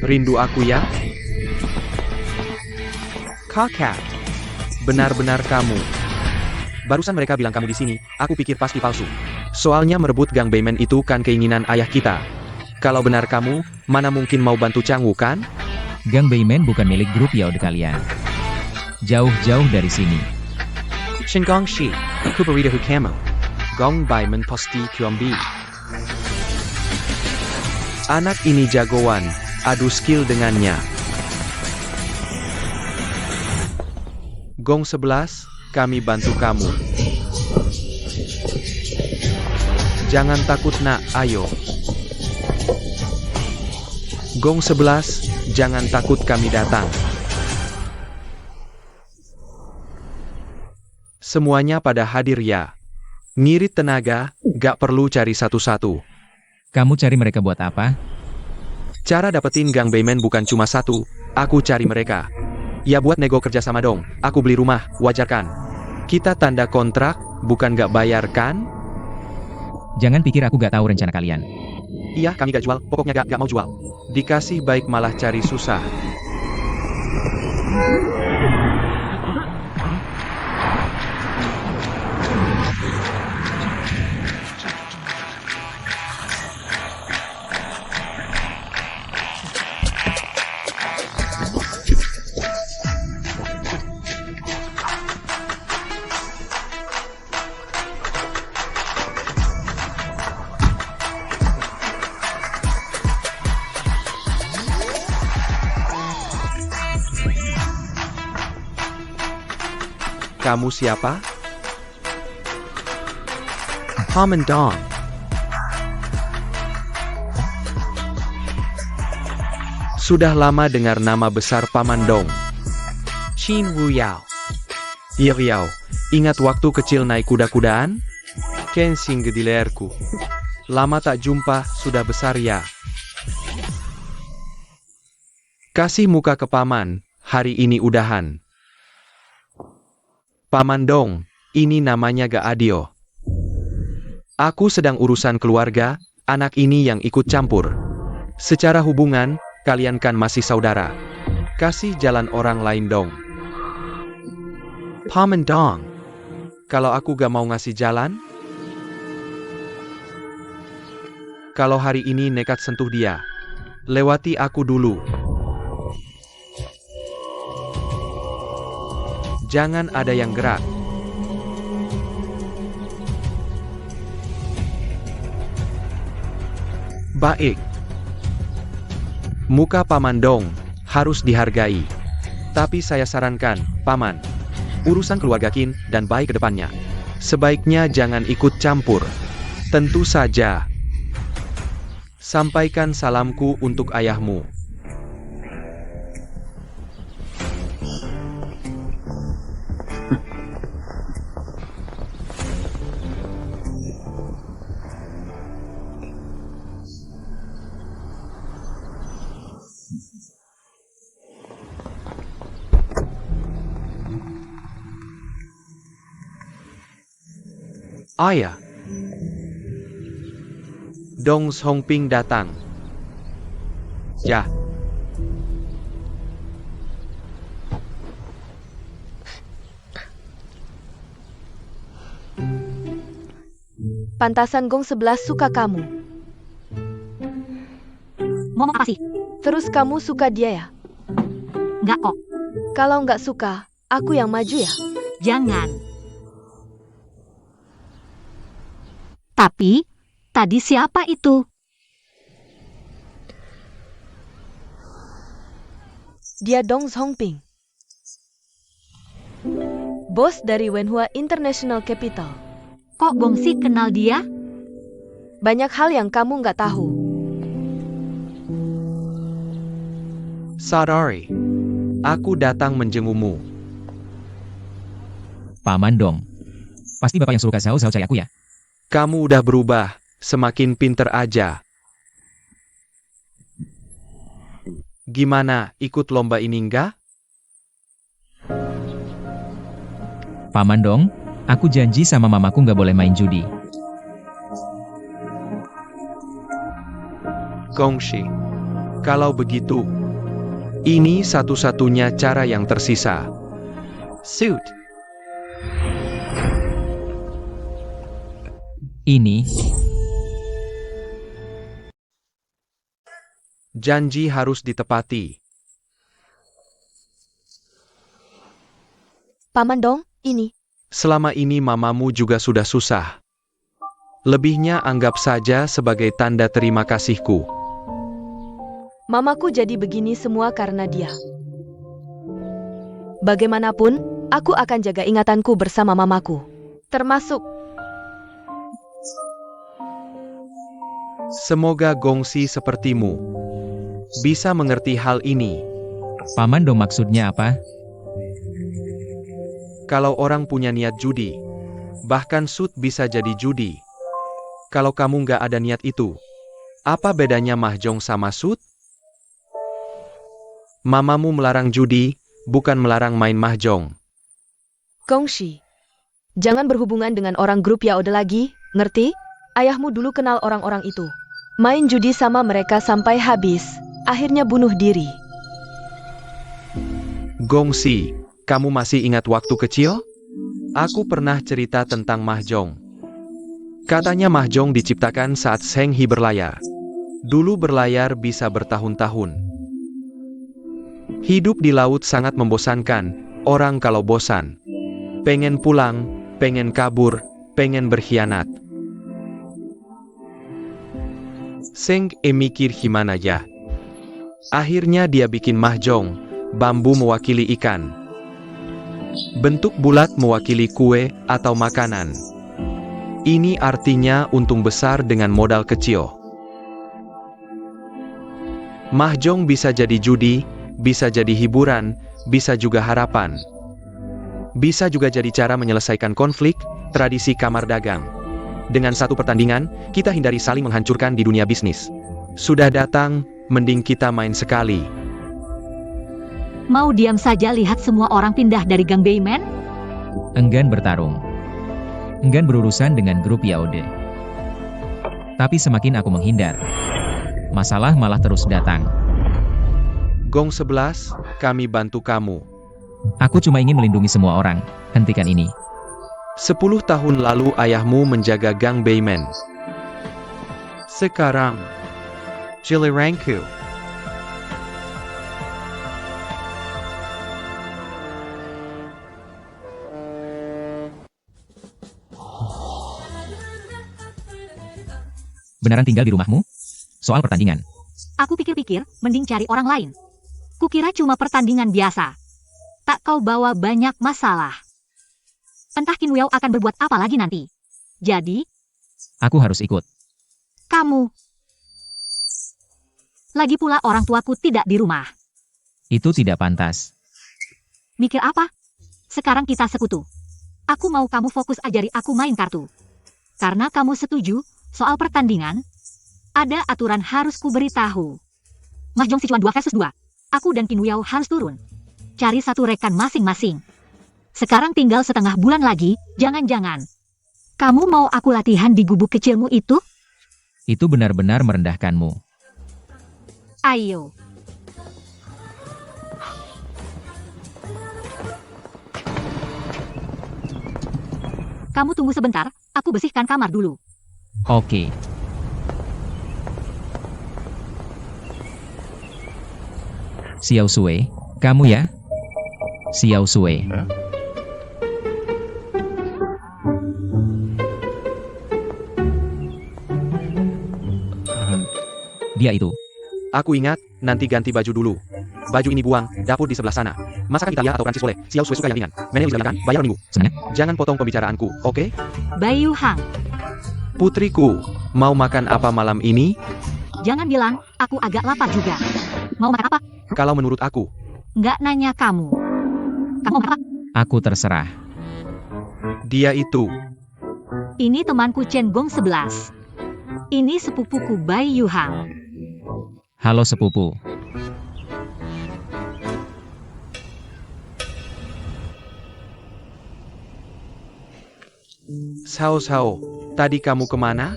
Rindu aku ya? Kakak. Benar-benar kamu. Barusan mereka bilang kamu di sini, aku pikir pasti palsu. Soalnya merebut Gang Bayman itu kan keinginan ayah kita. Kalau benar kamu, mana mungkin mau bantu Cangwu kan? Gang Bayman bukan milik grup Yaode kalian. Jauh-jauh dari sini. Shinggong Shi, Kuberita Hukamo. Gong Bayman Posti Kyombi. Anak ini jagoan, adu skill dengannya. Gong 11, kami bantu kamu. Jangan takut nak, ayo. Gong 11, jangan takut kami datang. Semuanya pada hadir ya. Ngirit tenaga, gak perlu cari satu-satu. Kamu cari mereka buat apa? Cara dapetin Gang Bayman bukan cuma satu, aku cari mereka. Ya buat nego kerja sama dong, aku beli rumah, wajar kan? Kita tanda kontrak, bukan gak bayar kan? Jangan pikir aku gak tahu rencana kalian. Iya, kami gak jual, pokoknya gak mau jual. Dikasih baik malah cari susah. Kamu siapa? Paman Dong. Sudah lama dengar nama besar Paman Dong. Qin Wu Yao. Yao, ingat waktu kecil naik kuda-kudaan? Ken Singgedilerku. Lama tak jumpa, sudah besar ya. Kasih muka ke Paman, hari ini udahan. Paman Dong, ini namanya gak adil. Aku sedang urusan keluarga, anak ini yang ikut campur. Secara hubungan, kalian kan masih saudara. Kasih jalan orang lain dong. Paman Dong, kalau aku gak mau ngasih jalan? Kalau hari ini nekat sentuh dia, lewati aku dulu. Jangan ada yang gerak. Baik. Muka Paman Dong harus dihargai. Tapi saya sarankan, Paman, urusan keluarga Qin dan baik ke depannya. Sebaiknya jangan ikut campur. Tentu saja. Sampaikan salamku untuk ayahmu. Ayah. Dong Hongping datang. Ya. Pantasan Gong 11 suka kamu. Ngomong apa sih? Terus kamu suka dia ya? Nggak kok. Kalau nggak suka, aku yang maju ya? Jangan. Tapi, tadi siapa itu? Dia Dong Hongping. Bos dari Wenhua International Capital. Kok Gongsi kenal dia? Banyak hal yang kamu nggak tahu. Sadari. Aku datang menjengukmu. Paman Dong. Pasti bapak yang suruh Kak Zhao cari aku ya? Kamu udah berubah, semakin pinter aja. Gimana, ikut lomba ini enggak? Paman Dong, aku janji sama mamaku nggak boleh main judi. Gongshi. Kalau begitu, ini satu-satunya cara yang tersisa. Suit. Ini, Janji harus ditepati. Paman Dong, ini. Selama ini mamamu juga sudah susah. Lebihnya anggap saja sebagai tanda terima kasihku. Mamaku jadi begini semua karena dia. Bagaimanapun, aku akan jaga ingatanku bersama mamaku. Termasuk Semoga Gongsi sepertimu bisa mengerti hal ini. Paman Dong maksudnya apa? Kalau orang punya niat judi, bahkan Sud bisa jadi judi. Kalau kamu nggak ada niat itu, apa bedanya mahjong sama Sud? Mamamu melarang judi, bukan melarang main mahjong. Gongshi. Jangan berhubungan dengan orang grup Yaode lagi, ngerti? Ayahmu dulu kenal orang-orang itu. Main judi sama mereka sampai habis, akhirnya bunuh diri. Gongsi, kamu masih ingat waktu kecil? Aku pernah cerita tentang mahjong. Katanya mahjong diciptakan saat Zheng He berlayar. Dulu berlayar bisa bertahun-tahun. Hidup di laut sangat membosankan. Orang kalau bosan, pengen pulang, pengen kabur, pengen berkhianat. Zheng He mikir gimana ya? Akhirnya dia bikin mahjong, bambu mewakili ikan. Bentuk bulat mewakili kue atau makanan. Ini artinya untung besar dengan modal kecil. Mahjong bisa jadi judi, bisa jadi hiburan, bisa juga harapan. Bisa juga jadi cara menyelesaikan konflik, tradisi kamar dagang. Dengan satu pertandingan, kita hindari saling menghancurkan di dunia bisnis. Sudah datang, mending kita main sekali. Mau diam saja lihat semua orang pindah dari gang Bayman? Enggan bertarung. Enggan berurusan dengan grup Yaode. Tapi semakin aku menghindar, masalah malah terus datang. Gong 11, kami bantu kamu. Aku cuma ingin melindungi semua orang. Hentikan ini. 10 tahun lalu ayahmu menjaga gang Bayman. Sekarang, Jilirangku. Beneran tinggal di rumahmu? Soal pertandingan. Aku pikir-pikir, mending cari orang lain. Kukira cuma pertandingan biasa. Tak kau bawa banyak masalah. Entah Qin Wuyao akan berbuat apa lagi nanti. Jadi, Aku harus ikut. kamu. Lagi pula orang tuaku tidak di rumah. Itu tidak pantas. Mikir apa? Sekarang kita sekutu. Aku mau kamu fokus ajari aku main kartu. Karena kamu setuju, soal pertandingan, ada aturan harus kuberitahu. Mahjong Sichuan 2 versus 2. Aku dan Qin Wuyao harus turun. Cari satu rekan masing-masing. Sekarang tinggal setengah bulan lagi, jangan-jangan. Kamu mau aku latihan di gubuk kecilmu itu? Itu benar-benar merendahkanmu. Ayo. Kamu tunggu sebentar, aku bersihkan kamar dulu. Oke. Xiao Sui, kamu ya? Xiao Sui. Dia itu. Aku ingat, nanti ganti baju dulu. Baju ini buang, dapur di sebelah sana. Masakan Italia atau Prancis boleh, Xiao Sui suka yang ringan. Menel kan, bayar minggu. Semangat. Jangan potong pembicaraanku, oke? Bayu Hang, Putriku, mau makan apa malam ini? jangan bilang, aku agak lapar juga. Mau makan apa? Kalau menurut aku, Nggak nanya kamu. Kamu mau makan apa? Aku terserah. dia itu. Ini temanku Chen Gong 11. Ini sepupuku Bayu Hang. Halo sepupu. Sao, tadi kamu kemana?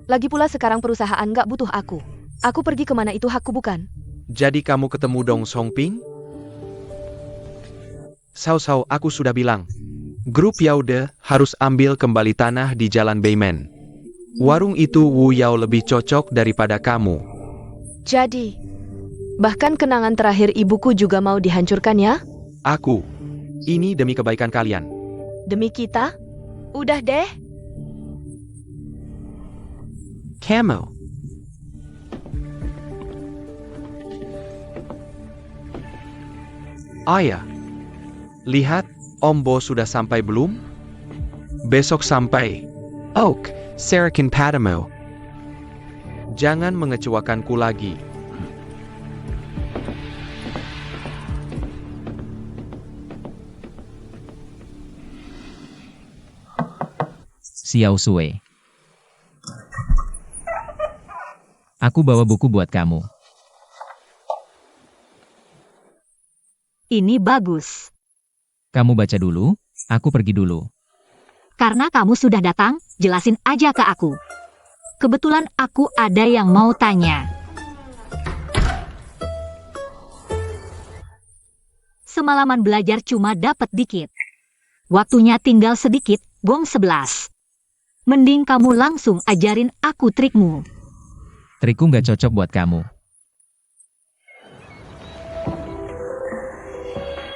Lagi pula sekarang perusahaan nggak butuh aku. Aku pergi kemana itu hakku bukan? Jadi kamu ketemu Dong Songping? Sao, aku sudah bilang. Grup Yaude harus ambil kembali tanah di Jalan Beimen. Warung itu Wu Yao lebih cocok daripada kamu. Jadi, bahkan kenangan terakhir ibuku juga mau dihancurkan ya? Aku. Ini demi kebaikan kalian. Demi kita? Udah deh. Kamu. Ayah. Lihat, Om Bo sudah sampai belum? Besok sampai. Oak, Sarakin padamu. Jangan mengecewakanku lagi. Xiao Sui. Aku bawa buku buat kamu. Ini bagus. Kamu baca dulu, aku pergi dulu. Karena kamu sudah datang, jelasin aja ke aku. Kebetulan aku ada yang mau tanya. Semalaman belajar cuma dapat dikit. Waktunya tinggal sedikit, gong 11. Mending kamu langsung ajarin aku trikmu. Trikku nggak cocok buat kamu.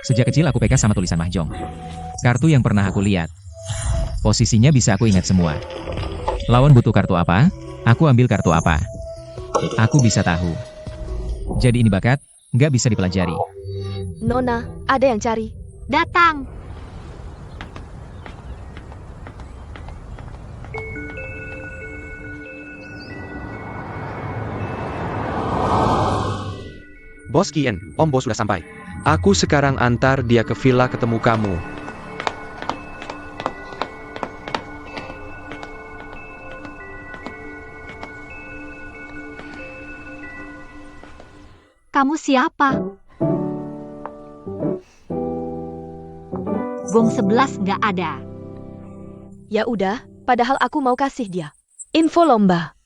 Sejak kecil aku peka sama tulisan mahjong. Kartu yang pernah aku lihat. Posisinya bisa aku ingat semua. Lawan butuh kartu apa, aku ambil kartu apa. Aku bisa tahu. Jadi ini bakat, nggak bisa dipelajari. Nona, ada yang cari. Datang. Bos Kien, Om Bo sudah sampai. Aku sekarang antar dia ke villa ketemu kamu. Kamu siapa? Gong 11 nggak ada. Ya udah, padahal aku mau kasih dia info lomba.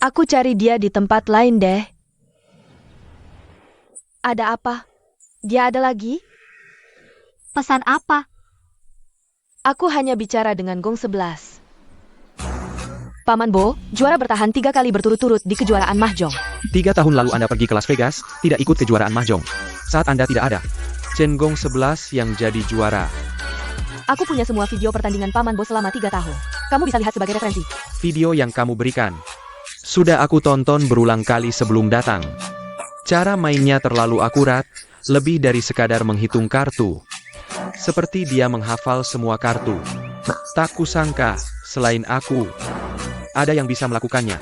Aku cari dia di tempat lain deh. Ada apa? Dia ada lagi? Pesan apa? Aku hanya bicara dengan Gong 11. Paman Bo, juara bertahan 3 kali berturut-turut di kejuaraan mahjong. 3 tahun lalu Anda pergi ke Las Vegas, tidak ikut kejuaraan mahjong. Saat Anda tidak ada, Chen Gong 11 yang jadi juara. Aku punya semua video pertandingan Paman Bo selama 3 tahun. Kamu bisa lihat sebagai referensi. Video yang kamu berikan sudah aku tonton berulang kali sebelum datang. Cara mainnya terlalu akurat, lebih dari sekadar menghitung kartu. Seperti dia menghafal semua kartu. Tak kusangka, selain aku, ada yang bisa melakukannya.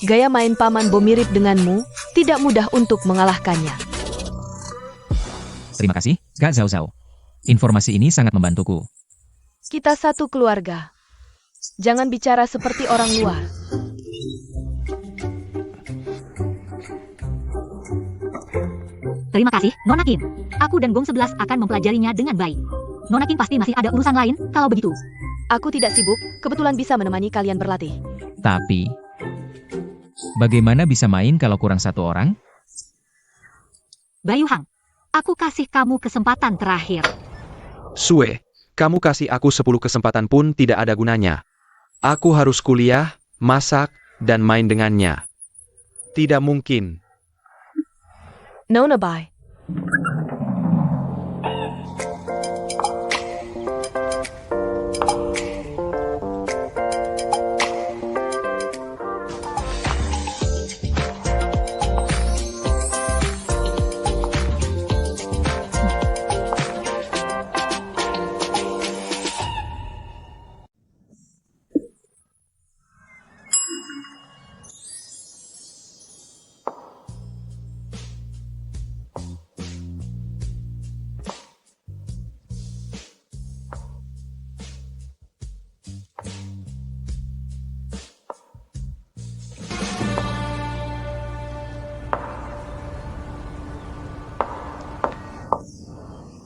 Gaya main Paman Bo mirip denganmu, tidak mudah untuk mengalahkannya. Terima kasih, Kak Zhao Zhao. Informasi ini sangat membantuku. Kita satu keluarga. Jangan bicara seperti orang luar. Terima kasih, Nona Kim. Aku dan Gong 11 akan mempelajarinya dengan baik. Nona Kim pasti masih ada urusan lain, kalau begitu. Aku tidak sibuk, kebetulan bisa menemani kalian berlatih. Tapi, bagaimana bisa main kalau kurang satu orang? Bayu Hang, aku kasih kamu kesempatan terakhir. Sue, kamu kasih aku 10 kesempatan pun tidak ada gunanya. Aku harus kuliah, masak, dan main dengannya. Tidak mungkin. Nona bye.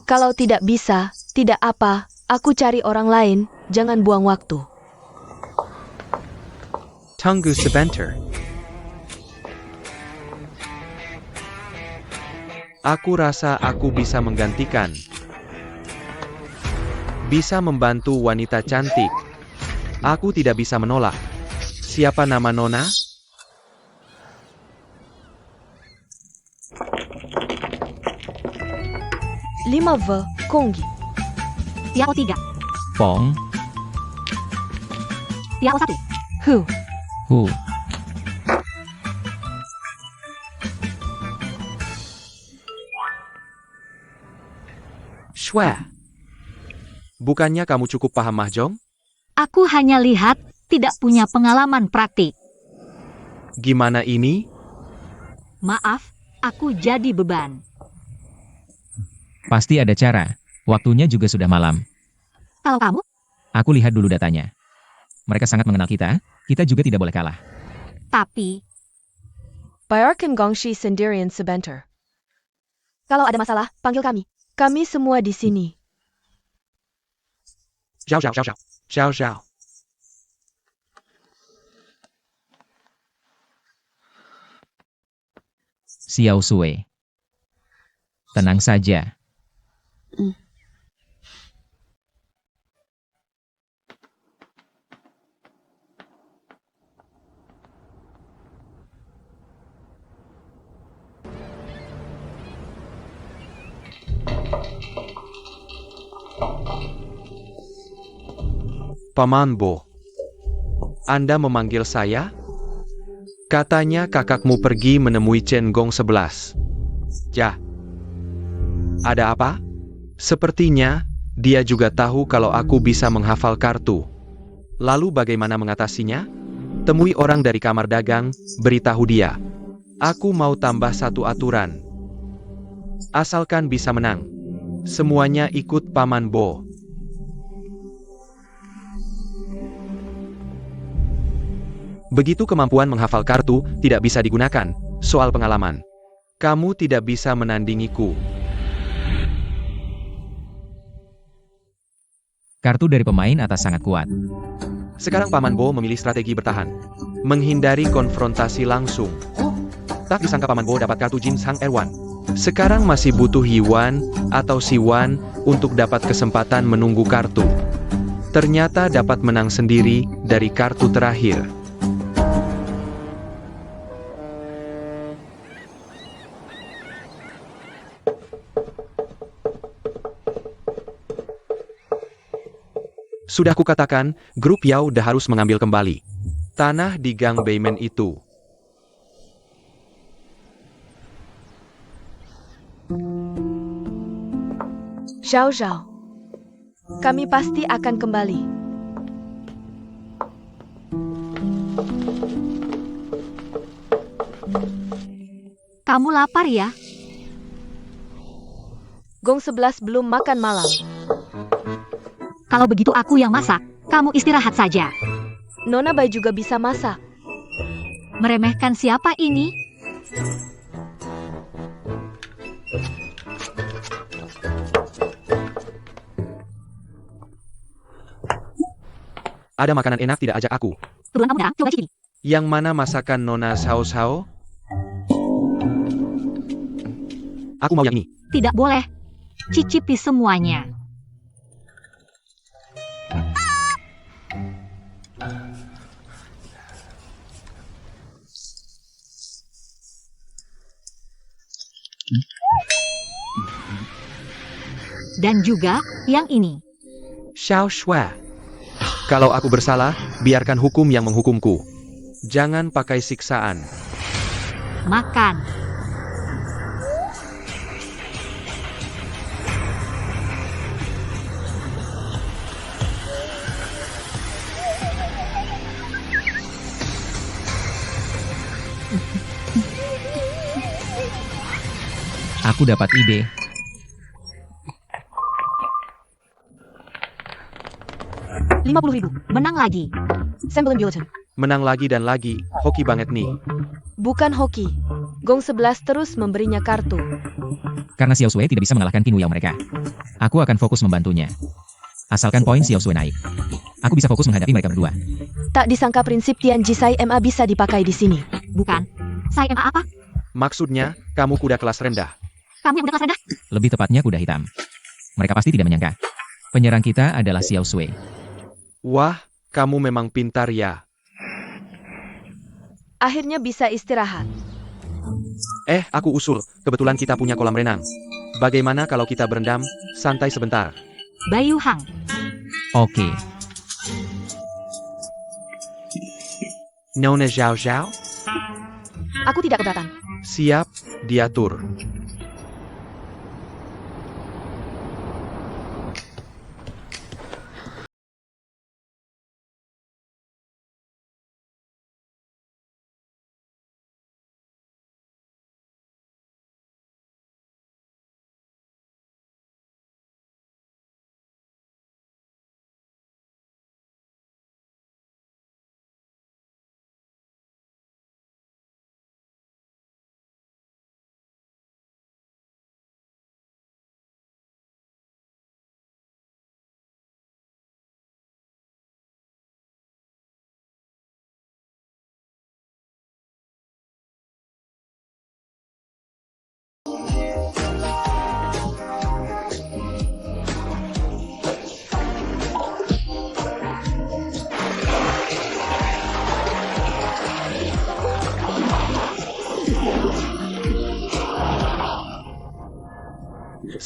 Kalau tidak bisa, tidak apa, aku cari orang lain, jangan buang waktu. Tunggu sebentar. Aku rasa aku bisa menggantikan. Bisa membantu wanita cantik. Aku tidak bisa menolak. Siapa nama Nona? Lima V, Konggi. Tiao 3, Pong, Tiao 1, Hu. Hu. Shua. Bukannya kamu cukup paham mahjong? Aku hanya lihat, tidak punya pengalaman praktik. Gimana ini? Maaf, aku jadi beban. Pasti ada cara. Waktunya juga sudah malam. Kalau kamu, Aku lihat dulu datanya. Mereka sangat mengenal kita juga tidak boleh kalah. tapi Bayarkan Gongshi sendirian sebentar. Kalau ada masalah, panggil kami. Kami semua di sini. Zhao zhao zhao zhao. Zhao zhao. Xiao Sui. Tenang saja. Paman Bo. Anda memanggil saya? Katanya kakakmu pergi menemui Chen Gong 11. Ya. Ada apa? Sepertinya, dia juga tahu kalau aku bisa menghafal kartu. Lalu bagaimana mengatasinya? Temui orang dari kamar dagang, beritahu dia. Aku mau tambah satu aturan. Asalkan bisa menang. Semuanya ikut Paman Bo. Begitu kemampuan menghafal kartu tidak bisa digunakan, soal pengalaman. Kamu tidak bisa menandingiku. Kartu dari pemain atas sangat kuat. Sekarang Paman Bo memilih strategi bertahan. Menghindari konfrontasi langsung. Tak disangka Paman Bo dapat kartu Jin Sang Erwan. Sekarang masih butuh Yiwan atau Siwan untuk dapat kesempatan menunggu kartu. Ternyata dapat menang sendiri dari kartu terakhir. Sudah kukatakan, grup Yao dah harus mengambil kembali tanah di gang Beimen itu. Zhao Zhao. Kami pasti akan kembali. kamu lapar ya? Gong 11 belum makan malam. Kalau begitu aku yang masak, kamu istirahat saja. Nona Bai juga bisa masak. Meremehkan siapa ini? Ada makanan enak tidak ajak aku. Turunan kamu darah, coba cicipi. Yang mana masakan Nona Sao Sao? Aku mau yang ini. Tidak boleh. Cicipi semuanya. Dan juga yang ini. Xiao Shua. Kalau aku bersalah, biarkan hukum yang menghukumku. Jangan pakai siksaan. Makan. Aku dapat ide. Rp50.000. Menang lagi. Semblin Bulletin. Menang lagi dan lagi, hoki banget nih. Bukan hoki. Gong 11 terus memberinya kartu. Karena Xiao Sui tidak bisa mengalahkan Qin Wuyao mereka. Aku akan fokus membantunya. Asalkan poin Xiao Sui naik. Aku bisa fokus menghadapi mereka berdua. Tak disangka prinsip Tian Jisai MA bisa dipakai di sini. Bukan. Saya apa? Maksudnya, kamu kuda kelas rendah. Kamu yang udah kelas rendah. Lebih tepatnya kuda hitam. Mereka pasti tidak menyangka. Penyerang kita adalah Xiao Sui. Wah, kamu memang pintar ya. Akhirnya bisa istirahat. Aku usul. Kebetulan kita punya kolam renang. Bagaimana kalau kita berendam, santai sebentar? Bayu Hang. Oke. Nona Zhao Zhao? Aku tidak keberatan. Siap, diatur.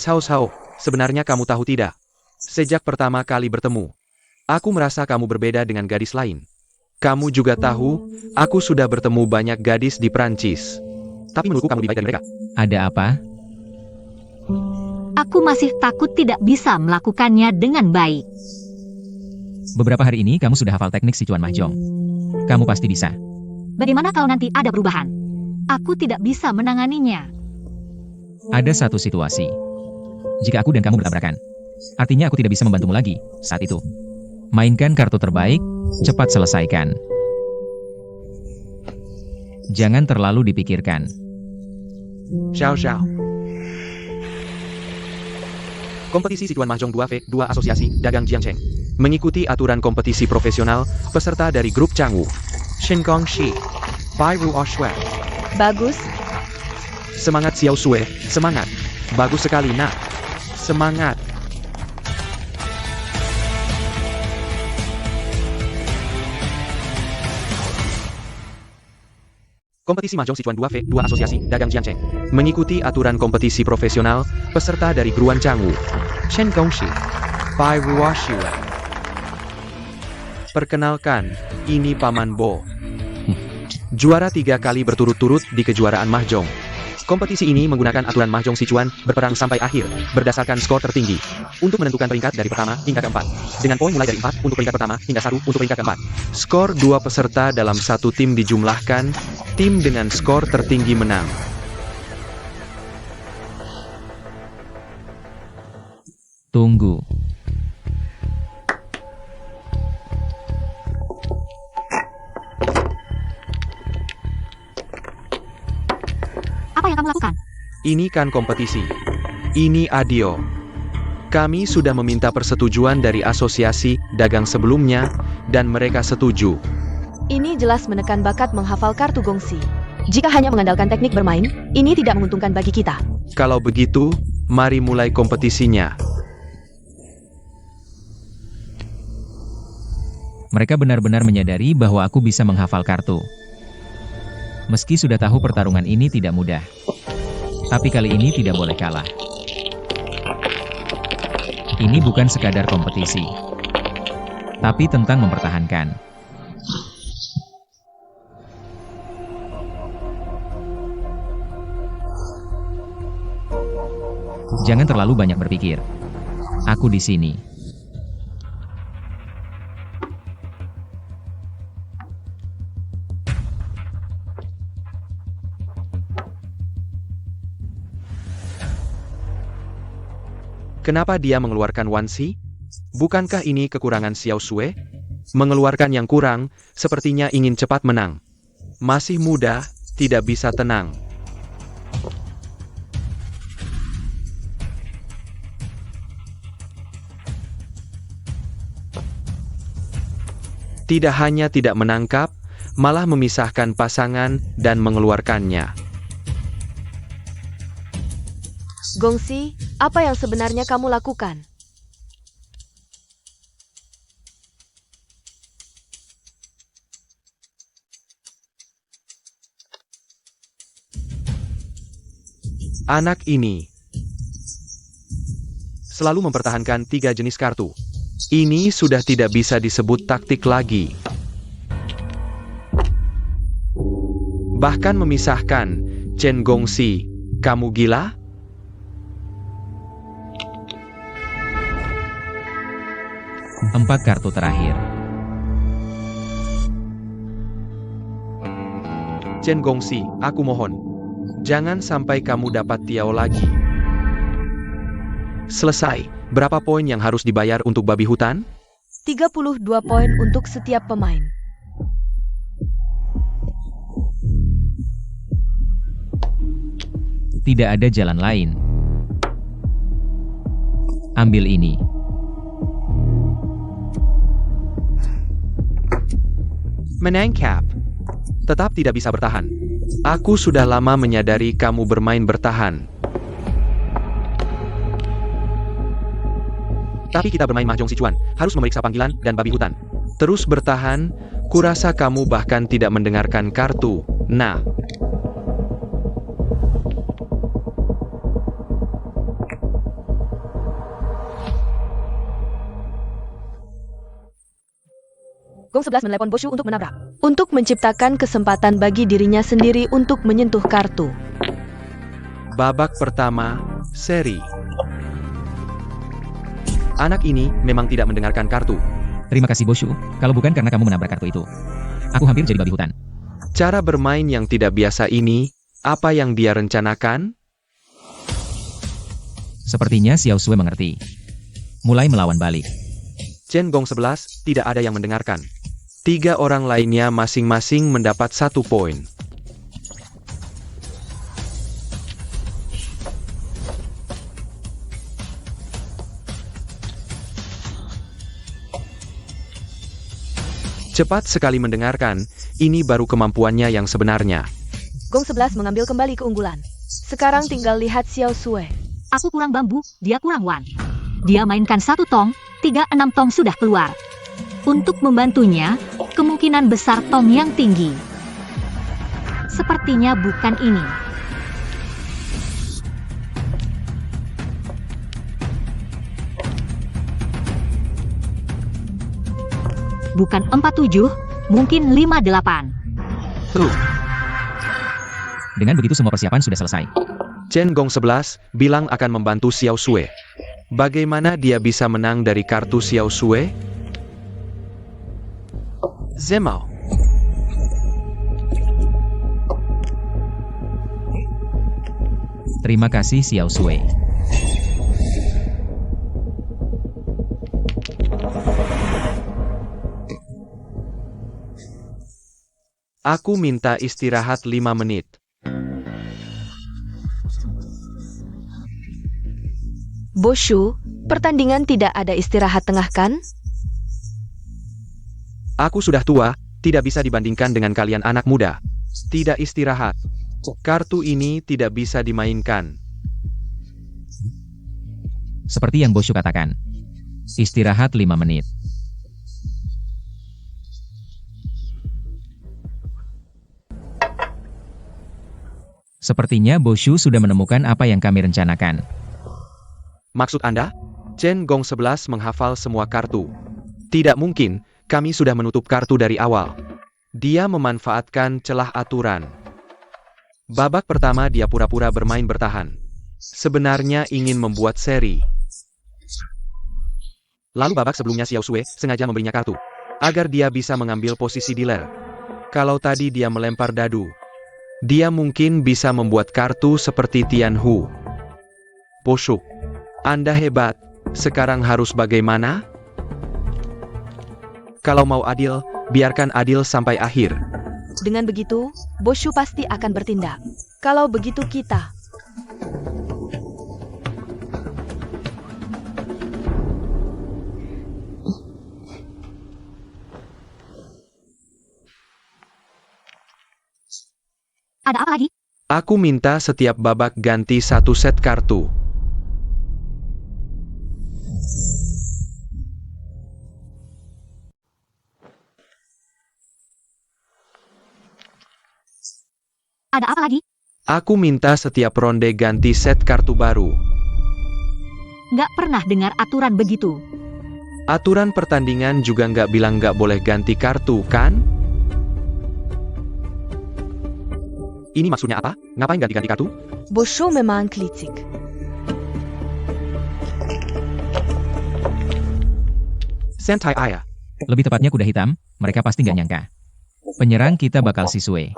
Sao, sebenarnya kamu tahu tidak? Sejak pertama kali bertemu, aku merasa kamu berbeda dengan gadis lain. Kamu juga tahu, aku sudah bertemu banyak gadis di Prancis. Tapi menurutku kamu lebih baik dari mereka. Ada apa? Aku masih takut tidak bisa melakukannya dengan baik. Beberapa hari ini kamu sudah hafal teknik Sichuan Mahjong. Kamu pasti bisa. Bagaimana kalau nanti ada perubahan? Aku tidak bisa menanganinya. Ada satu situasi. Jika aku dan kamu bertabrakan, artinya aku tidak bisa membantumu lagi saat itu. Mainkan kartu terbaik, cepat selesaikan. Jangan terlalu dipikirkan. Zhao. Kompetisi Sichuan Mahjong 2V, 2 Asosiasi Dagang Jiangcheng. Mengikuti aturan kompetisi profesional, peserta dari grup Changwu, Shinkong Shi, Bai Ru Oshue. Bagus. Semangat Xiao Sui, semangat. Bagus sekali nak. Semangat. Kompetisi Mahjong Sichuan 2V, 2 Asosiasi Dagang Jiangcheng. Mengikuti aturan kompetisi profesional, peserta dari Gruan Changwu, Shen Gongxi, Bai Ruo Shue. Perkenalkan, ini Paman Bo. Juara 3 kali berturut-turut di kejuaraan Mahjong. Kompetisi ini menggunakan aturan Mahjong Sichuan, berperang sampai akhir, berdasarkan skor tertinggi, untuk menentukan peringkat dari pertama hingga keempat. Dengan poin mulai dari 4 untuk peringkat pertama hingga 1 untuk peringkat keempat. Skor 2 peserta dalam satu tim dijumlahkan, tim dengan skor tertinggi menang. Tunggu. Apa yang kamu lakukan? Ini kan kompetisi. Ini adio. Kami sudah meminta persetujuan dari asosiasi dagang sebelumnya, dan mereka setuju. Ini jelas menekan bakat menghafal kartu gongsi. Jika hanya mengandalkan teknik bermain, ini tidak menguntungkan bagi kita. Kalau begitu, mari mulai kompetisinya. Mereka benar-benar menyadari bahwa aku bisa menghafal kartu. Meski sudah tahu pertarungan ini tidak mudah. Tapi kali ini tidak boleh kalah. Ini bukan sekadar kompetisi. Tapi tentang mempertahankan. Jangan terlalu banyak berpikir. Aku di sini. Kenapa dia mengeluarkan Wanxi? Bukankah ini kekurangan Xiao Sui? Mengeluarkan yang kurang, sepertinya ingin cepat menang. Masih muda, tidak bisa tenang. Tidak hanya tidak menangkap, malah memisahkan pasangan dan mengeluarkannya. Gongsi, apa yang sebenarnya kamu lakukan? Anak ini selalu mempertahankan 3 jenis kartu. Ini sudah tidak bisa disebut taktik lagi. Bahkan memisahkan, Chen Gongxi, kamu gila? Empat kartu terakhir. Chen Gongxi, aku mohon. Jangan sampai kamu dapat Tiao lagi. Selesai. Berapa poin yang harus dibayar untuk babi hutan? 32 poin untuk setiap pemain. Tidak ada jalan lain. Ambil ini. Menangkap. Tetap tidak bisa bertahan. Aku sudah lama menyadari kamu bermain bertahan. Tapi kita bermain Mahjong Sichuan, harus memeriksa panggilan dan babi hutan. Terus bertahan, kurasa kamu bahkan tidak mendengarkan kartu. Nah. Gong 11 menelepon Boshu untuk menabrak. Untuk menciptakan kesempatan bagi dirinya sendiri untuk menyentuh kartu. Babak pertama, seri. Anak ini memang tidak mendengarkan kartu. Terima kasih Boshu, kalau bukan karena kamu menabrak kartu itu, aku hampir jadi babi hutan. Cara bermain yang tidak biasa ini, apa yang dia rencanakan? Sepertinya Xiao Sui mengerti. Mulai melawan balik. Chen Gong 11, tidak ada yang mendengarkan. 3 orang lainnya masing-masing mendapat 1 poin. Cepat sekali mendengarkan, ini baru kemampuannya yang sebenarnya. Gong 11 mengambil kembali keunggulan. Sekarang tinggal lihat Xiao Sui. Aku kurang bambu, dia kurang wan. Dia mainkan 1 tong, 3-6 tong sudah keluar. Untuk membantunya, kemungkinan besar tong yang tinggi. Sepertinya bukan ini. Bukan 47, mungkin 58. Dengan begitu semua persiapan sudah selesai. Chen Gong 11 bilang akan membantu Xiao Sui. Bagaimana dia bisa menang dari kartu Xiao Sui? Zemao. Terima kasih Xiao Sui. Aku minta istirahat 5 menit. Boshu, pertandingan tidak ada istirahat tengah kan? Aku sudah tua, tidak bisa dibandingkan dengan kalian anak muda. Tidak istirahat. Kartu ini tidak bisa dimainkan. Seperti yang Boshu katakan. Istirahat 5 menit. Sepertinya Boshu sudah menemukan apa yang kami rencanakan. Maksud Anda? Chen Gong 11 menghafal semua kartu. Tidak mungkin, kami sudah menutup kartu dari awal. Dia memanfaatkan celah aturan. Babak pertama dia pura-pura bermain bertahan. Sebenarnya ingin membuat seri. Lalu babak sebelumnya Xiao Sui sengaja memberinya kartu. Agar dia bisa mengambil posisi dealer. Kalau tadi dia melempar dadu. Dia mungkin bisa membuat kartu seperti Tian Hu. Boshu, Anda hebat. Sekarang harus bagaimana? Kalau mau adil, biarkan adil sampai akhir. Dengan begitu, Boshu pasti akan bertindak. Kalau begitu kita. Ada apa lagi? Aku minta setiap babak ganti 1 set kartu. Ada apa lagi? Aku minta setiap ronde ganti set kartu baru. Nggak pernah dengar aturan begitu. Aturan pertandingan juga nggak bilang nggak boleh ganti kartu, kan? Ini maksudnya apa? Ngapain ganti-ganti kartu? Bosho memang kritik. Santai ayah. Lebih tepatnya kuda hitam, mereka pasti nggak nyangka. Penyerang kita bakal Sisue.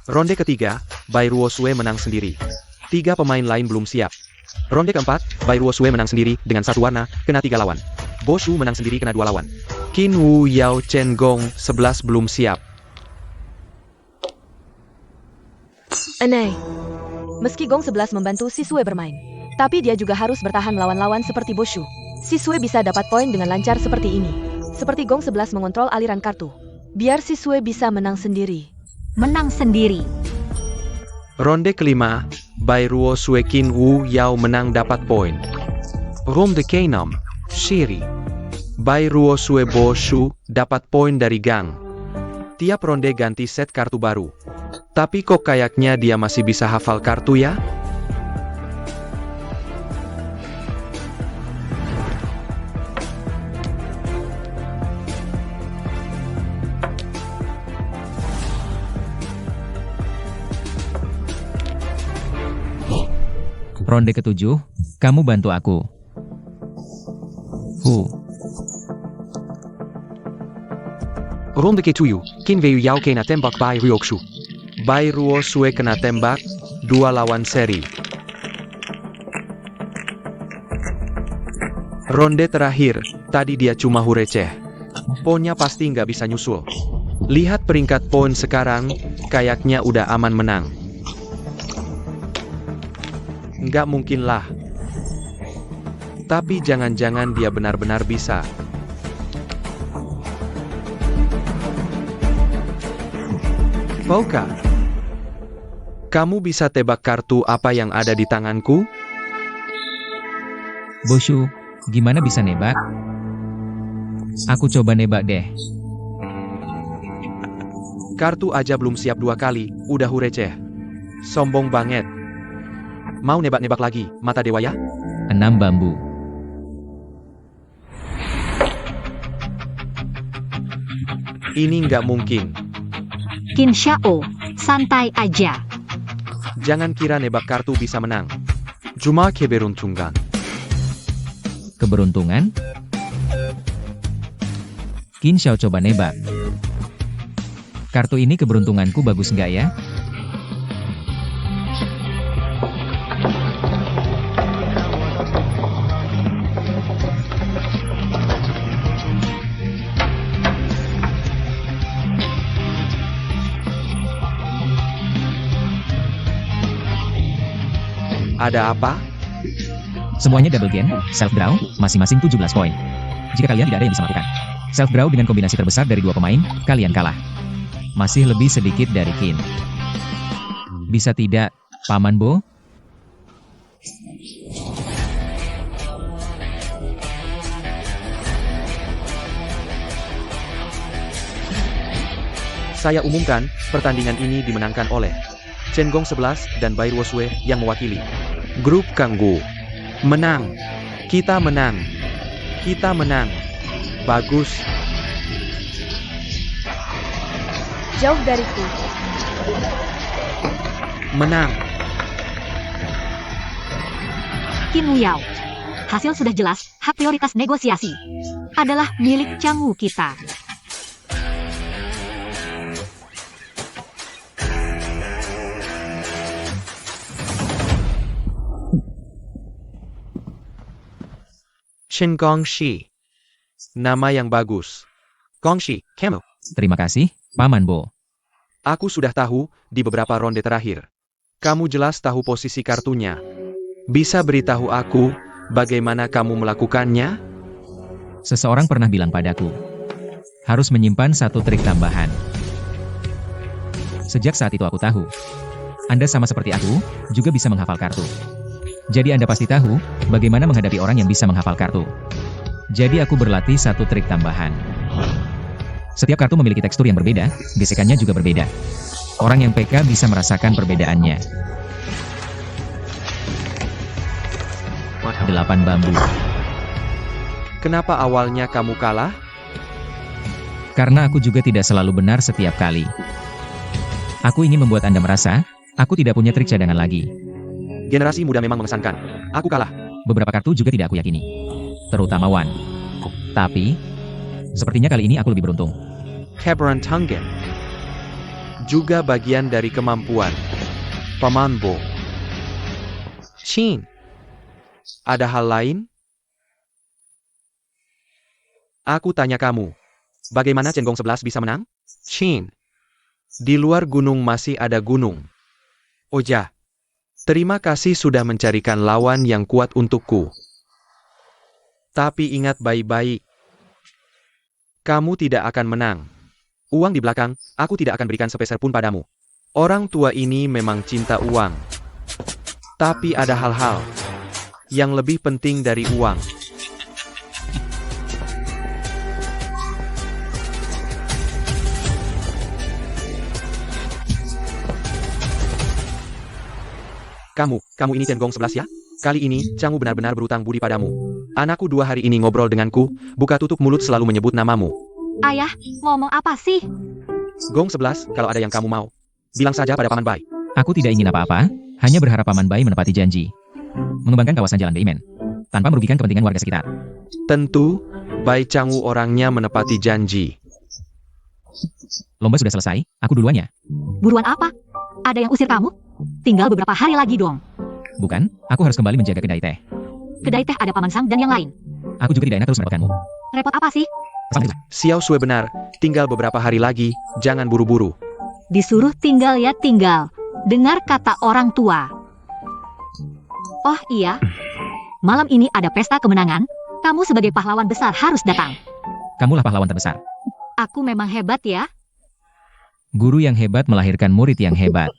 Ronde ketiga, Bairuosue menang sendiri. 3 pemain lain belum siap. Ronde keempat, Bairuosue menang sendiri dengan 1 warna, kena 3 lawan. Boshu menang sendiri kena 2 lawan. Qin Wu Yao Chen Gong 11 belum siap. Aneh. Meski Gong 11 membantu Sisue bermain, tapi dia juga harus bertahan melawan lawan seperti Boshu. Sisue bisa dapat poin dengan lancar seperti ini. Seperti Gong 11 mengontrol aliran kartu. Biar Sisue bisa menang sendiri. Menang sendiri. Ronde kelima, Bairuosue Qin Wu Yao menang dapat poin. Ronde ke-6, Shiri. Bairuosue Boshu dapat poin dari Gang. Tiap ronde ganti set kartu baru. Tapi kok kayaknya dia masih bisa hafal kartu ya? Ronde ke-7, kamu bantu aku. Ronde ke-7, Qin Wei Yao kena tembak Bairuosue. Bairuosue kena tembak, 2 lawan seri. Ronde terakhir, tadi dia cuma receh. Poinnya pasti nggak bisa nyusul. Lihat peringkat poin sekarang, kayaknya udah aman menang. Nggak mungkin lah. Tapi jangan-jangan dia benar-benar bisa. Pouka, kamu bisa tebak kartu apa yang ada di tanganku? Boshu, gimana bisa nebak? Aku coba nebak deh. Kartu aja belum siap 2 kali, udah receh. Sombong banget. Mau nebak-nebak lagi, mata dewa ya? 6 bambu. Ini nggak mungkin. Qin Xiao, santai aja. Jangan kira nebak kartu bisa menang. Cuma keberuntungan. Keberuntungan? Qin Xiao coba nebak. Kartu ini keberuntunganku bagus nggak ya? Ada apa? Semuanya double gain, self draw, masing-masing 17 poin. Jika kalian tidak ada yang bisa melakukan self draw dengan kombinasi terbesar dari 2 pemain, kalian kalah. Masih lebih sedikit dari Qin. Bisa tidak, Paman Bo? Saya umumkan, pertandingan ini dimenangkan oleh Chen Gong 11 dan Bairuosue yang mewakili grup Kanggu. Menang. Kita menang. Kita menang. Bagus. Jauh dariku. Menang. Qin Wu Yao. Hasil sudah jelas, hak prioritas negosiasi adalah milik Cangwu kita. Shin Gongshi. Nama yang bagus. Gongshi, kamu. Terima kasih, Paman Bo. Aku sudah tahu, di beberapa ronde terakhir. Kamu jelas tahu posisi kartunya. Bisa beritahu aku, bagaimana kamu melakukannya? Seseorang pernah bilang padaku, harus menyimpan 1 trik tambahan. Sejak saat itu aku tahu, Anda sama seperti aku, juga bisa menghafal kartu. Jadi Anda pasti tahu, bagaimana menghadapi orang yang bisa menghafal kartu. Jadi aku berlatih satu trik tambahan. Setiap kartu memiliki tekstur yang berbeda, gesekannya juga berbeda. Orang yang PK bisa merasakan perbedaannya. 8 bambu. Kenapa awalnya kamu kalah? Karena aku juga tidak selalu benar setiap kali. Aku ingin membuat Anda merasa, aku tidak punya trik cadangan lagi. Generasi muda memang mengesankan. Aku kalah. Beberapa kartu juga tidak aku yakini. Terutama Wan. Tapi, sepertinya kali ini aku lebih beruntung. Keberuntungan juga bagian dari kemampuan. Paman Bo. Chin. Ada hal lain? Aku tanya kamu. Bagaimana Chen Gong 11 bisa menang? Chin. Di luar gunung masih ada gunung. Oja. Terima kasih sudah mencarikan lawan yang kuat untukku. Tapi ingat baik-baik. Kamu tidak akan menang. Uang di belakang, aku tidak akan berikan sepeser pun padamu. Orang tua ini memang cinta uang. Tapi ada hal-hal yang lebih penting dari uang. Kamu ini Chen Gong 11 ya? Kali ini, Changwu benar-benar berutang budi padamu. Anakku 2 hari ini ngobrol denganku, buka tutup mulut selalu menyebut namamu. Ayah, ngomong apa sih? Gong 11, kalau ada yang kamu mau, bilang saja pada Paman Bai. Aku tidak ingin apa-apa, hanya berharap Paman Bai menepati janji. Mengembangkan kawasan Jalan Beimen, tanpa merugikan kepentingan warga sekitar. Tentu, Bai Changwu orangnya menepati janji. Lomba sudah selesai, aku duluan ya. Buruan apa? Ada yang usir kamu? Tinggal beberapa hari lagi dong. Bukan, aku harus kembali menjaga kedai teh. Kedai teh ada Paman Sang dan yang lain. Aku juga tidak enak terus merepotkanmu. Repot apa sih? Xiao Sui benar, tinggal beberapa hari lagi, jangan buru-buru. Disuruh tinggal ya tinggal. Dengar kata orang tua. Oh iya, malam ini ada pesta kemenangan. Kamu sebagai pahlawan besar harus datang. Kamulah pahlawan terbesar. Aku memang hebat ya. Guru yang hebat melahirkan murid yang hebat.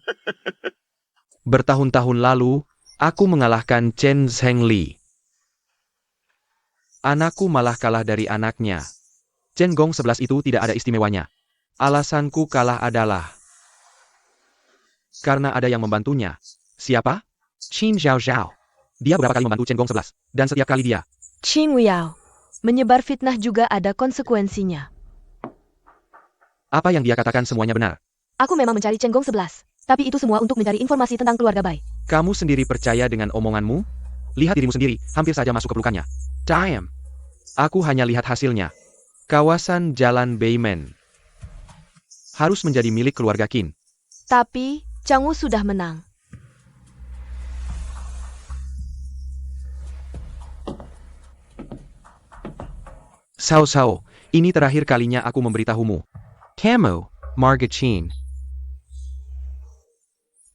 Bertahun-tahun lalu, aku mengalahkan Chen Zhengli. Anakku malah kalah dari anaknya. Chen Gong 11 itu tidak ada istimewanya. Alasanku kalah adalah karena ada yang membantunya. Siapa? Qin Zhao Zhao. Dia beberapa kali membantu Chen Gong 11, dan setiap kali dia Qin Wuyao. Menyebar fitnah juga ada konsekuensinya. apa yang dia katakan semuanya benar. Aku memang mencari Chen Gong 11. Tapi itu semua untuk mencari informasi tentang keluarga Bai. Kamu sendiri percaya dengan omonganmu? Lihat dirimu sendiri, hampir saja masuk ke pelukannya. Damn. Aku hanya lihat hasilnya. Kawasan Jalan Beimen harus menjadi milik keluarga Qin. Tapi, Changwu sudah menang. Sao, ini terakhir kalinya aku memberitahumu. Kamu, Margaret Qin.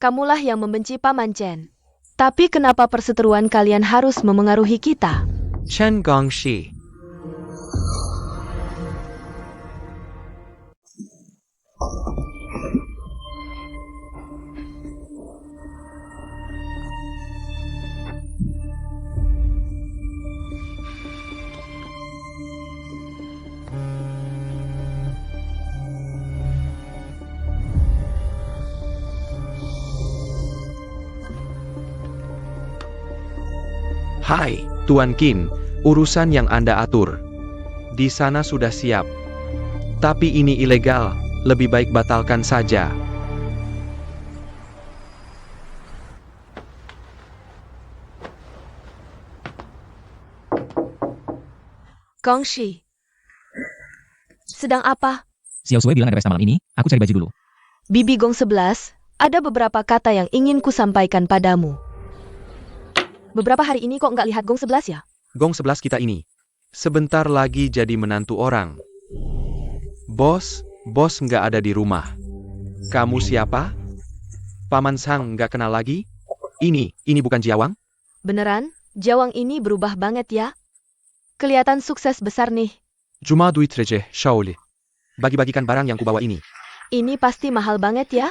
Kamulah yang membenci Paman Chen. Tapi kenapa perseteruan kalian harus memengaruhi kita? Chen Gongxi. Hai, Tuan Qin, urusan yang Anda atur di sana sudah siap. Tapi ini ilegal, lebih baik batalkan saja. Gongxi. Sedang apa? Xiao Sui bilang ada pesta malam ini, aku cari baju dulu. Bibi Gong 11, ada beberapa kata yang ingin ku sampaikan padamu. Beberapa hari ini kok nggak lihat Gong 11 ya? Gong 11 kita ini sebentar lagi jadi menantu orang. Bos nggak ada di rumah. Kamu siapa? Paman Sang nggak kenal lagi? Ini bukan Jiawang? Beneran? Jawang ini berubah banget ya? Kelihatan sukses besar nih. Cuma duit receh, Shaoli. Bagi-bagikan barang yang kubawa ini. Ini pasti mahal banget ya?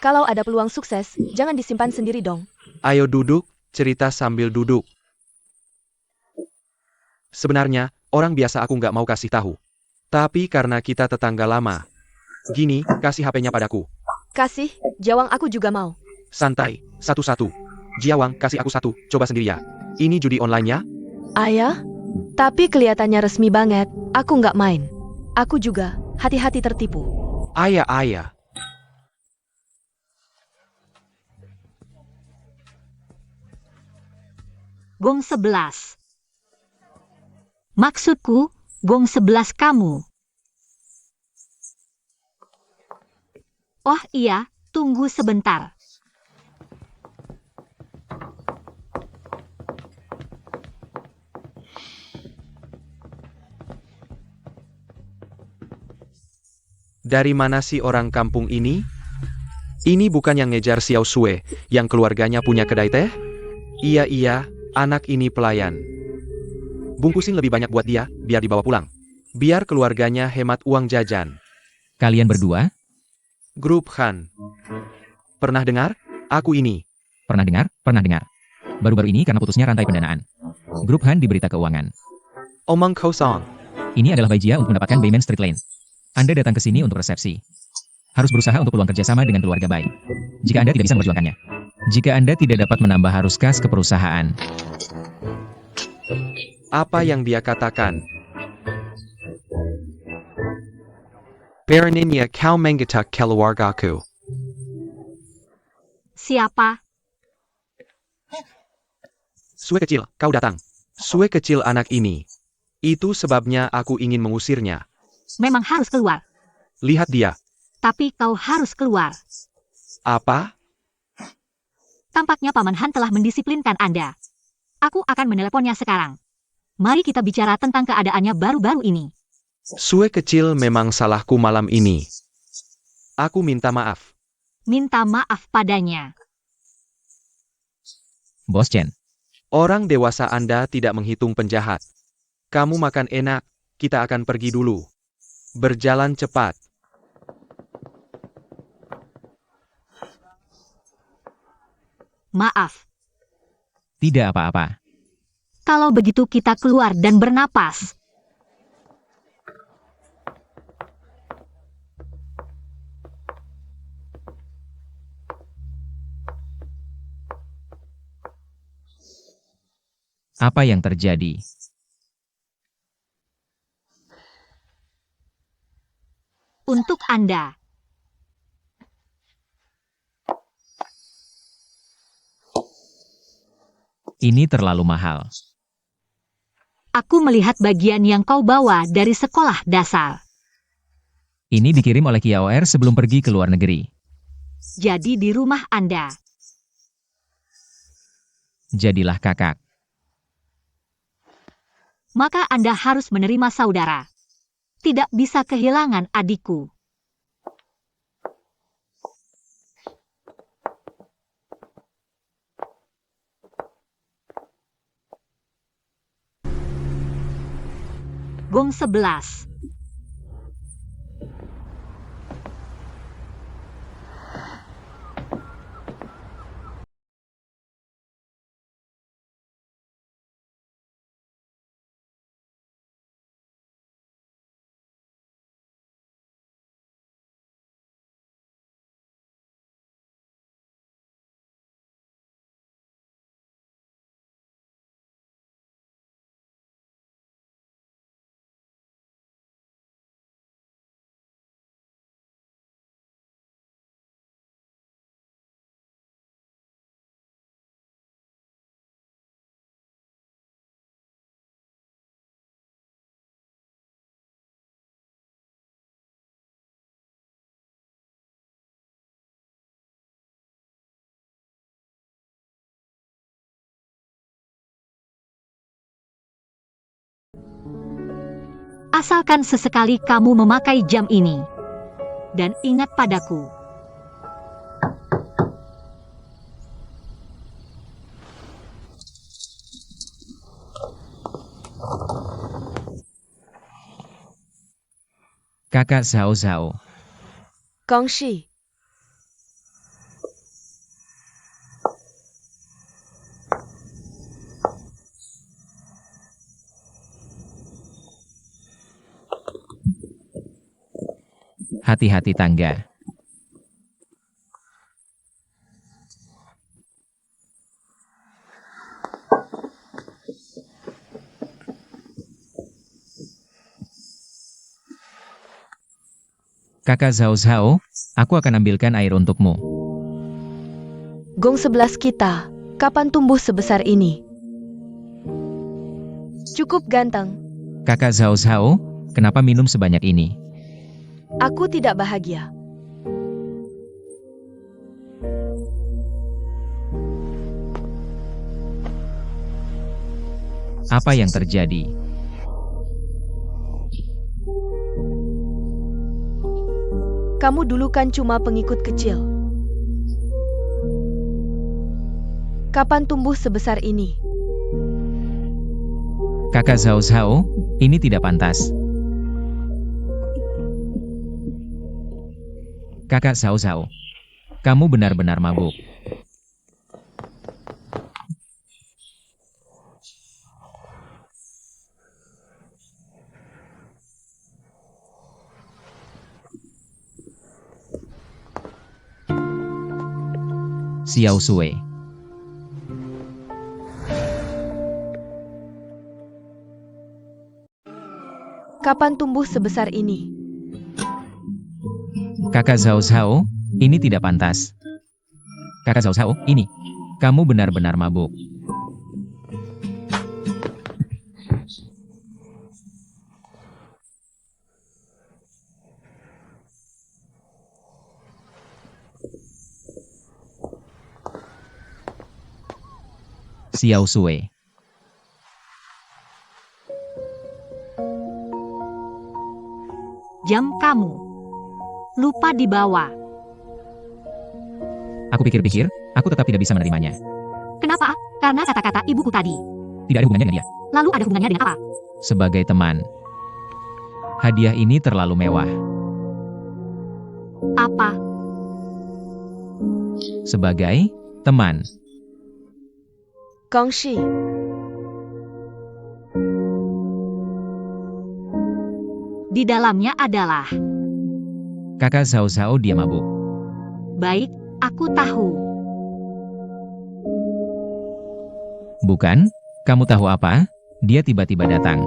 Kalau ada peluang sukses, jangan disimpan sendiri dong. Ayo duduk, cerita sambil duduk. Sebenarnya, orang biasa aku nggak mau kasih tahu. Tapi karena kita tetangga lama. Gini, kasih HP-nya padaku. Kasih, Jawang aku juga mau. Santai, satu-satu. Jiawang, kasih aku satu, coba sendiri ya. Ini judi online ya? Ayah? Tapi kelihatannya resmi banget. Aku nggak main. Aku juga, hati-hati tertipu. Ayah. Gong 11. Maksudku, gong 11 kamu. Oh iya, tunggu sebentar. Dari mana sih orang kampung ini? Ini bukan yang ngejar Xiao Sue, yang keluarganya punya kedai teh? Iya, anak ini pelayan. Bungkusin lebih banyak buat dia, biar dibawa pulang. Biar keluarganya hemat uang jajan. Kalian berdua? Grup Han. Pernah dengar? Aku ini. Pernah dengar? Pernah dengar. Baru-baru ini karena putusnya rantai pendanaan. Grup Han diberita keuangan. Omong kosong. Ini adalah Baijia untuk mendapatkan Bayman Street Lane. Anda datang ke sini untuk resepsi. Harus berusaha untuk peluang kerjasama dengan keluarga baik. Jika Anda tidak bisa memperjuangkannya. Jika Anda tidak dapat menambah arus kas ke perusahaan. Apa yang dia katakan? Beraninya kau menggetak keluargaku. Siapa? Sue kecil, kau datang. Sue kecil anak ini. Itu sebabnya aku ingin mengusirnya. Memang harus keluar. Lihat dia. Tapi kau harus keluar. Apa? Tampaknya Paman Han telah mendisiplinkan Anda. Aku akan meneleponnya sekarang. Mari kita bicara tentang keadaannya baru-baru ini. Sue kecil memang salahku malam ini. Aku minta maaf. Minta maaf padanya. Bos Chen. Orang dewasa Anda tidak menghitung penjahat. Kamu makan enak, kita akan pergi dulu. Berjalan cepat. Maaf. Tidak apa-apa. Kalau begitu kita keluar dan bernapas. Apa yang terjadi? Untuk Anda. Ini terlalu mahal. Aku melihat bagian yang kau bawa dari sekolah dasar. Ini dikirim oleh KIAOR sebelum pergi ke luar negeri. Jadi di rumah Anda. Jadilah kakak. Maka Anda harus menerima saudara. Tidak bisa kehilangan adikku. Gong 11. Asalkan sesekali kamu memakai jam ini. Dan ingat padaku. Kakak Zhao Zhao. Gongxi. Hati-hati tangga. Kakak Zhao Zhao, aku akan ambilkan air untukmu. Gong 11 kita, kapan tumbuh sebesar ini? Cukup ganteng. Kakak Zhao Zhao, kenapa minum sebanyak ini? Aku tidak bahagia. Apa yang terjadi? Kamu dulu kan cuma pengikut kecil. Kapan tumbuh sebesar ini? Kakak Zhao Zhao, ini tidak pantas. Kakak Zhao Zhao, kamu benar-benar mabuk. Xiao Sui. Kapan tumbuh sebesar ini? Kakak Zhao Zhao, ini tidak pantas. Kakak Zhao Zhao, ini. Kamu benar-benar mabuk. Xiao Sui. Jam kamu. Lupa dibawa. Aku pikir-pikir, aku tetap tidak bisa menerimanya. Kenapa? Karena kata-kata ibuku tadi. Tidak ada hubungannya dengan dia. Lalu ada hubungannya dengan apa? Sebagai teman. Hadiah ini terlalu mewah. Apa? Sebagai teman. Gongxi. Di dalamnya adalah... Kakak Zhao Zhao dia mabuk. Baik, aku tahu. Bukan? Kamu tahu apa? Dia tiba-tiba datang.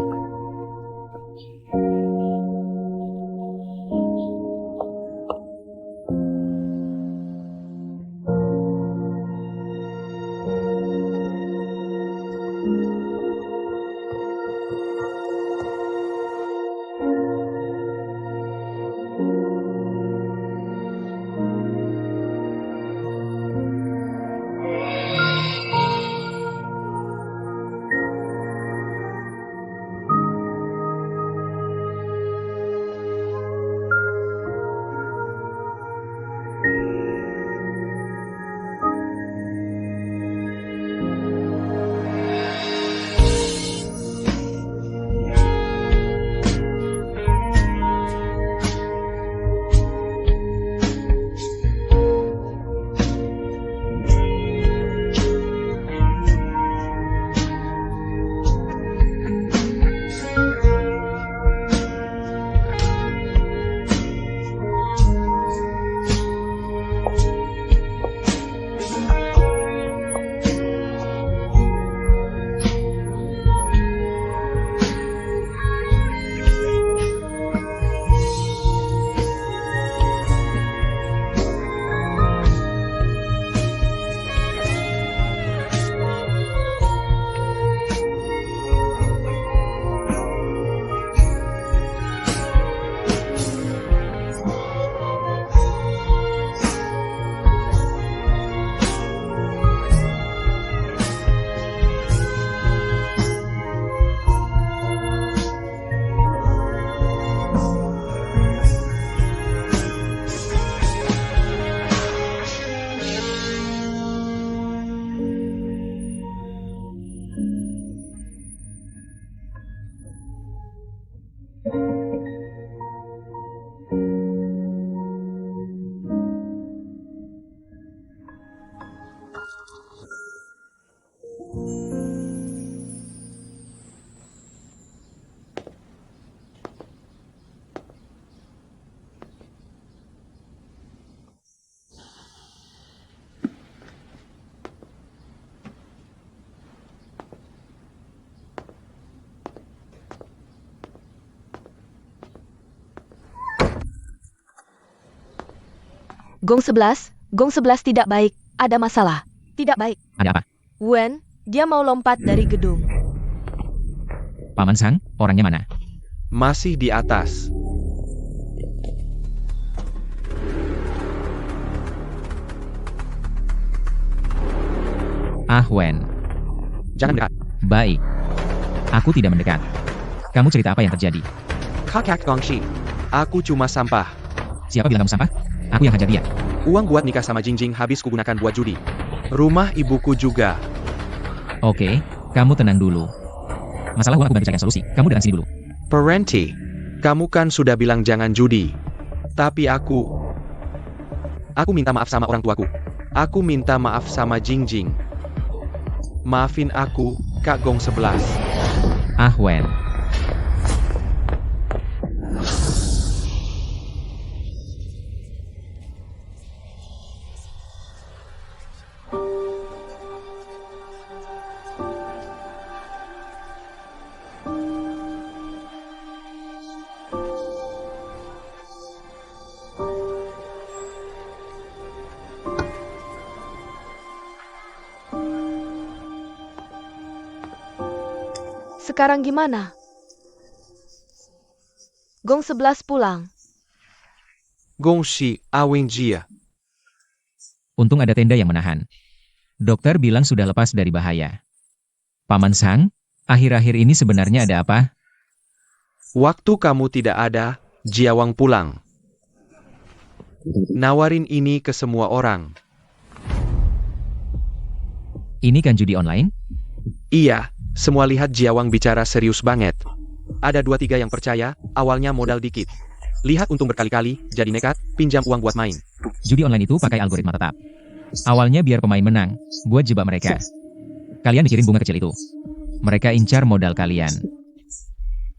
Gong 11 tidak baik, ada masalah. Tidak baik. Ada apa? Wen, dia mau lompat dari gedung. Paman Sang, orangnya mana? Masih di atas. Ah Wen, Jangan dekat. baik. Aku tidak mendekat. Kamu cerita apa yang terjadi? Kakak Gongxi. Aku cuma sampah. Siapa bilang kamu sampah? Aku yang hajar dia. Uang buat nikah sama Jingjing habis kugunakan buat judi. Rumah ibuku juga. Oke, kamu tenang dulu. Masalah uang aku bantu carikan solusi. Kamu datang sini dulu. Parenti, kamu kan sudah bilang jangan judi. Tapi aku minta maaf sama orang tuaku. Aku minta maaf sama Jingjing. Maafin aku, Kak Gong 11. Ah Wen. Sekarang gimana? Gong 11 pulang. Gongxi Awingjia. Untung ada tenda yang menahan. Dokter bilang sudah lepas dari bahaya. Paman Sang, akhir-akhir ini sebenarnya ada apa? Waktu kamu tidak ada, Jiawang pulang. Nawarin ini ke semua orang. Ini kan judi online? Iya, semua lihat Jiawang bicara serius banget. Ada 2-3 yang percaya, awalnya modal dikit. Lihat untung berkali-kali, jadi nekat, pinjam uang buat main. Judi online itu pakai algoritma tetap. Awalnya biar pemain menang, buat jebak mereka. Kalian dikirim bunga kecil itu. Mereka incar modal kalian.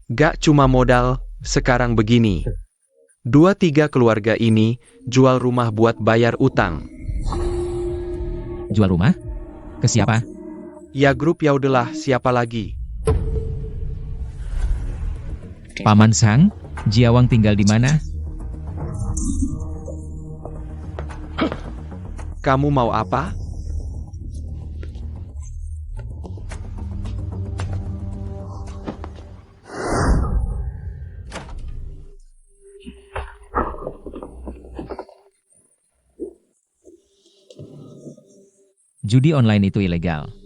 Gak cuma modal, sekarang begini. 2-3 keluarga ini, jual rumah buat bayar utang. Jual rumah? Ke siapa? Ya grup Yaudelah, siapa lagi? Paman Sang, Jiawang tinggal di mana? Kamu mau apa? Judi online itu ilegal.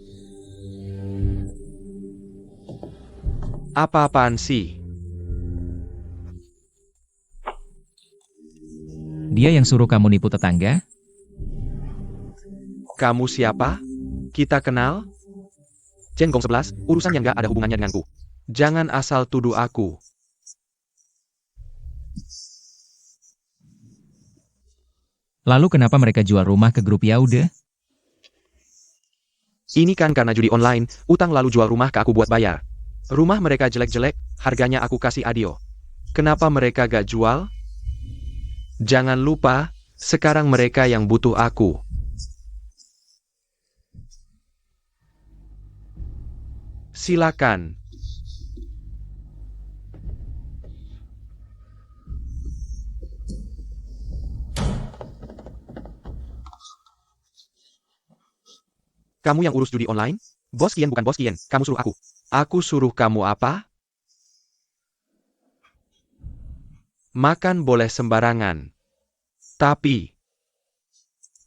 Apa-apaan sih? Dia yang suruh kamu nipu tetangga? Kamu siapa? Kita kenal? Chen Gong 11, urusan yang gak ada hubungannya denganku. Jangan asal tuduh aku. Lalu kenapa mereka jual rumah ke grup Yaude? Ini kan karena judi online, utang lalu jual rumah ke aku buat bayar. Rumah mereka jelek-jelek, harganya aku kasih adio. Kenapa mereka gak jual? Jangan lupa, sekarang mereka yang butuh aku. Silakan. Kamu yang urus judi online? Bos Kian bukan bos Kian, kamu suruh aku. Aku suruh kamu apa? Makan boleh sembarangan. Tapi,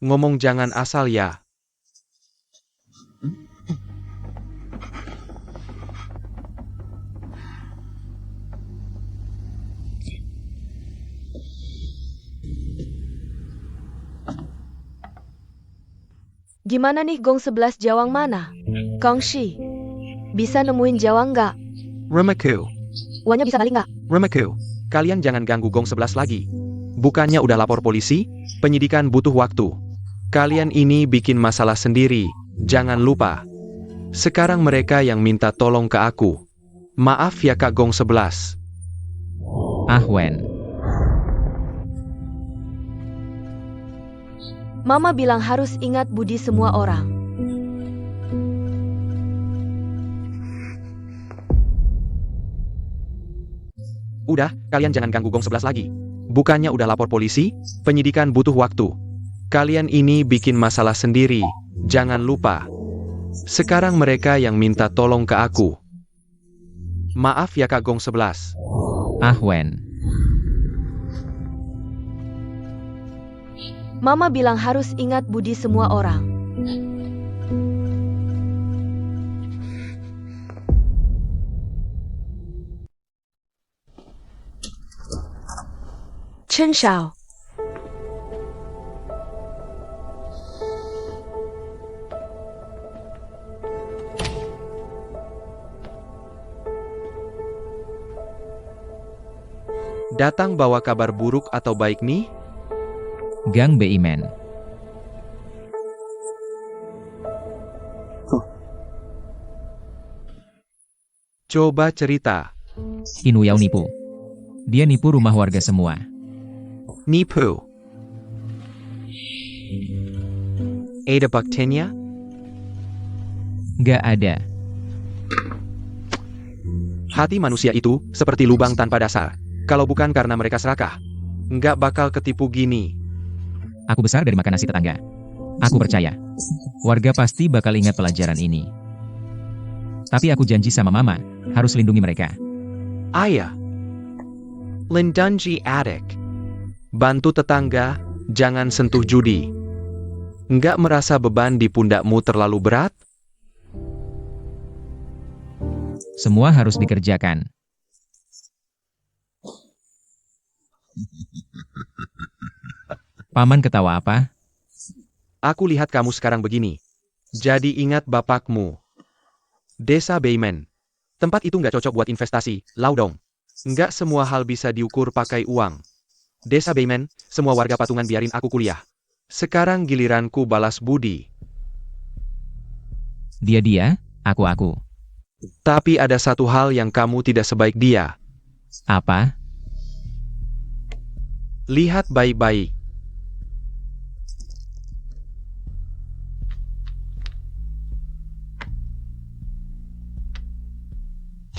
ngomong jangan asal ya. Gimana nih Gong 11 Jawang mana? Gongxi, bisa nemuin Jawang nggak? Remaku, Uangnya bisa balik nggak? Remaku, kalian jangan ganggu Gong 11 lagi. Bukannya udah lapor polisi? Penyidikan butuh waktu. Kalian ini bikin masalah sendiri, jangan lupa. Sekarang mereka yang minta tolong ke aku. Maaf ya Kak Gong 11. Ah Wen, Mama bilang harus ingat budi semua orang. Udah, kalian jangan ganggu Gong 11 lagi. Bukannya udah lapor polisi? Penyidikan butuh waktu. Kalian ini bikin masalah sendiri, jangan lupa. Sekarang mereka yang minta tolong ke aku. Maaf ya Kak Gong 11. Ah Wen. Mama bilang harus ingat budi semua orang. Chen Shao. Datang bawa kabar buruk atau baik nih? Gang Beimen. Coba cerita. Inuyao nipu. Dia nipu rumah warga semua. Nipu. Ada buktinya? Gak ada. Hati manusia itu seperti lubang tanpa dasar. Kalau bukan karena mereka serakah, nggak bakal ketipu gini. Aku besar dari makan nasi tetangga. Aku percaya. Warga pasti bakal ingat pelajaran ini. Tapi aku janji sama mama, harus lindungi mereka. Ayah. Lindungi adik. Bantu tetangga, jangan sentuh judi. Nggak merasa beban di pundakmu terlalu berat? Semua harus dikerjakan. Paman ketawa apa? Aku lihat kamu sekarang begini. Jadi ingat bapakmu. Desa Beimen. Tempat itu nggak cocok buat investasi, Laudong. Nggak semua hal bisa diukur pakai uang. Desa Beimen, semua warga patungan biarin aku kuliah. Sekarang giliranku balas budi. Dia, aku. Tapi ada satu hal yang kamu tidak sebaik dia. Apa? Lihat baik-baik.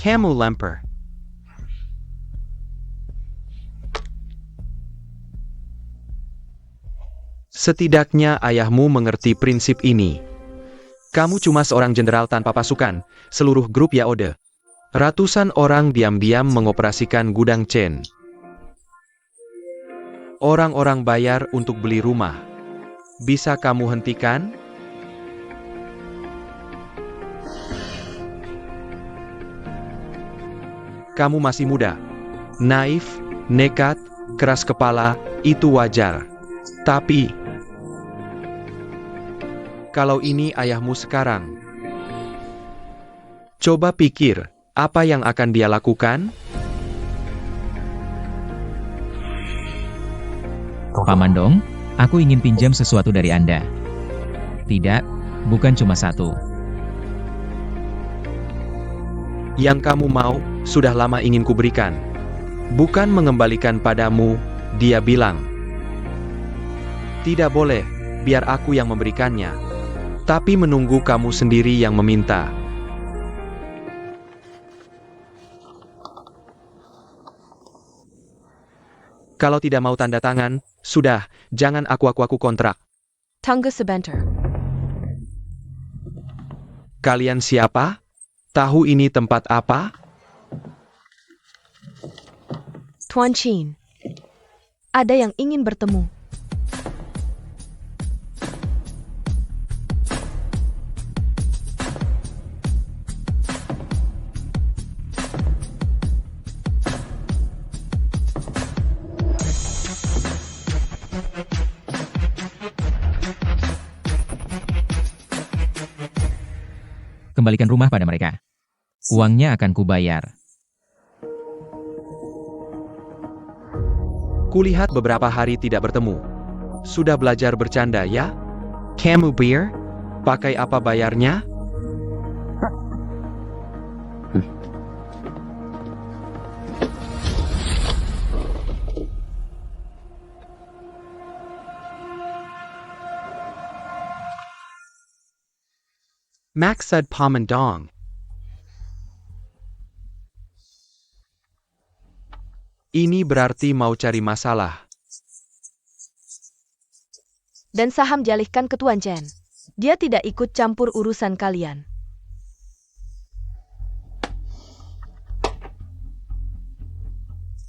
Kamu lemper. Setidaknya ayahmu mengerti prinsip ini. Kamu cuma seorang jenderal tanpa pasukan, seluruh grup Yaode. Ratusan orang diam-diam mengoperasikan gudang Chen. Orang-orang bayar untuk beli rumah. Bisa kamu hentikan? Kamu masih muda. Naif, nekat, keras kepala, itu wajar. Tapi, kalau ini ayahmu sekarang, coba pikir, apa yang akan dia lakukan? Paman Dong, aku ingin pinjam sesuatu dari Anda. Tidak, bukan cuma satu. Yang kamu mau, sudah lama ingin kuberikan. Bukan mengembalikan padamu, dia bilang. Tidak boleh, biar aku yang memberikannya. Tapi menunggu kamu sendiri yang meminta. Kalau tidak mau tanda tangan, sudah, jangan aku kontrak. Tunggu sebentar. Kalian siapa? Tahu ini tempat apa? Tuan Chin. Ada yang ingin bertemu. Kembalikan rumah pada mereka. Uangnya akan kubayar. Kulihat beberapa hari tidak bertemu. Sudah belajar bercanda ya? Kamu beer? Pakai apa bayarnya? Max said Pamandong. Ini berarti mau cari masalah. Dan saham dialihkan ke Tuan Chen. Dia tidak ikut campur urusan kalian.